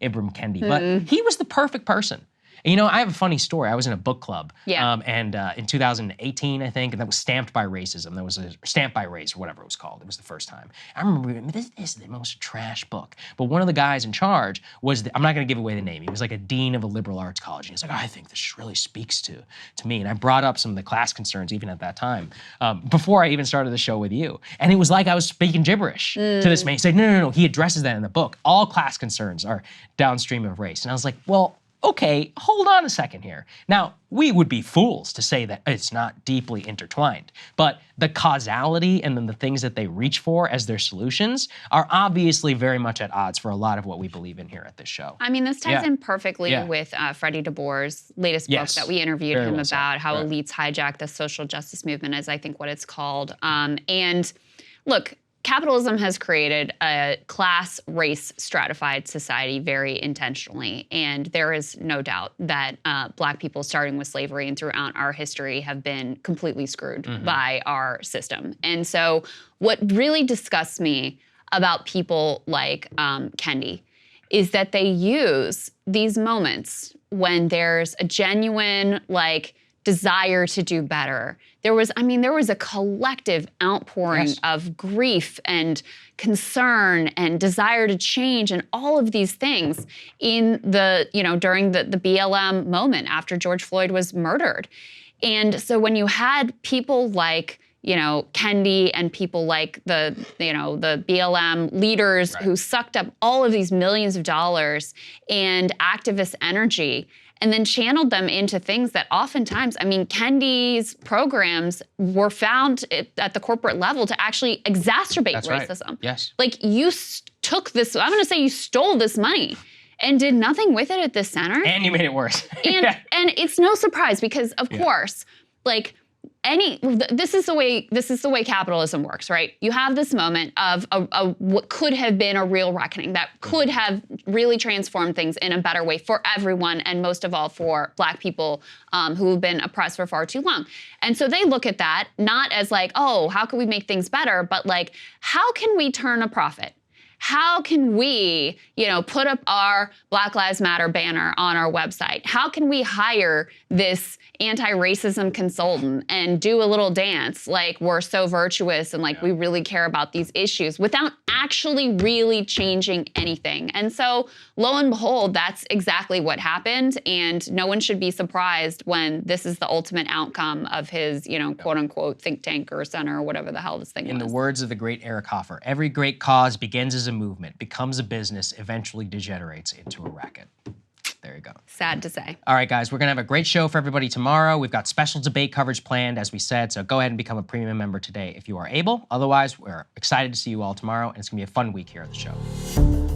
Ibram Kendi, but he was the perfect person. You know, I have a funny story. I was in a book club, and in 2018, I think, and that was Stamped by Racism. That was Stamped by Race, or whatever it was called. It was the first time. I remember, this is the most trash book. But one of the guys in charge was, I'm not going to give away the name. He was like a dean of a liberal arts college. And he's like, I think this really speaks to me. And I brought up some of the class concerns even at that time, before I even started the show with you. And it was like I was speaking gibberish to this man. He said, no. He addresses that in the book. All class concerns are downstream of race. And I was like, well, okay, hold on a second here. Now, we would be fools to say that it's not deeply intertwined, but the causality and then the things that they reach for as their solutions are obviously very much at odds for a lot of what we believe in here at this show. I mean, this ties in perfectly with Freddie DeBoer's latest book that we interviewed him about, how elites hijack the social justice movement, is I think what it's called. And look, capitalism has created a class, race stratified society very intentionally. And there is no doubt that Black people, starting with slavery and throughout our history, have been completely screwed by our system. And so what really disgusts me about people like Kendi is that they use these moments when there's a genuine, desire to do better. There was a collective outpouring of grief and concern and desire to change and all of these things in during the BLM moment after George Floyd was murdered. And so when you had people like, Kendi and people like the BLM leaders who sucked up all of these millions of dollars and activist energy, and then channeled them into things that oftentimes, Kendi's programs were found at the corporate level to actually exacerbate racism. Right. Yes. You took this, I'm gonna say you stole this money and did nothing with it at this center. And you made it worse. And it's no surprise because, of course, this is the way capitalism works, right? You have this moment of what could have been a real reckoning that could have really transformed things in a better way for everyone, and most of all for Black people who have been oppressed for far too long. And so they look at that not as like, oh, how can we make things better, but like, how can we turn a profit? How can we, put up our Black Lives Matter banner on our website? How can we hire this anti-racism consultant and do a little dance like we're so virtuous and like we really care about these issues without actually really changing anything? And so lo and behold, that's exactly what happened. And no one should be surprised when this is the ultimate outcome of his, quote unquote, think tank or center or whatever the hell this thing was. In the words of the great Eric Hoffer, every great cause begins as a movement, becomes a business, eventually degenerates into a racket. There you go. Sad to say. All right, guys, we're going to have a great show for everybody tomorrow. We've got special debate coverage planned, as we said, so go ahead and become a premium member today if you are able. Otherwise, we're excited to see you all tomorrow, and it's going to be a fun week here at the show.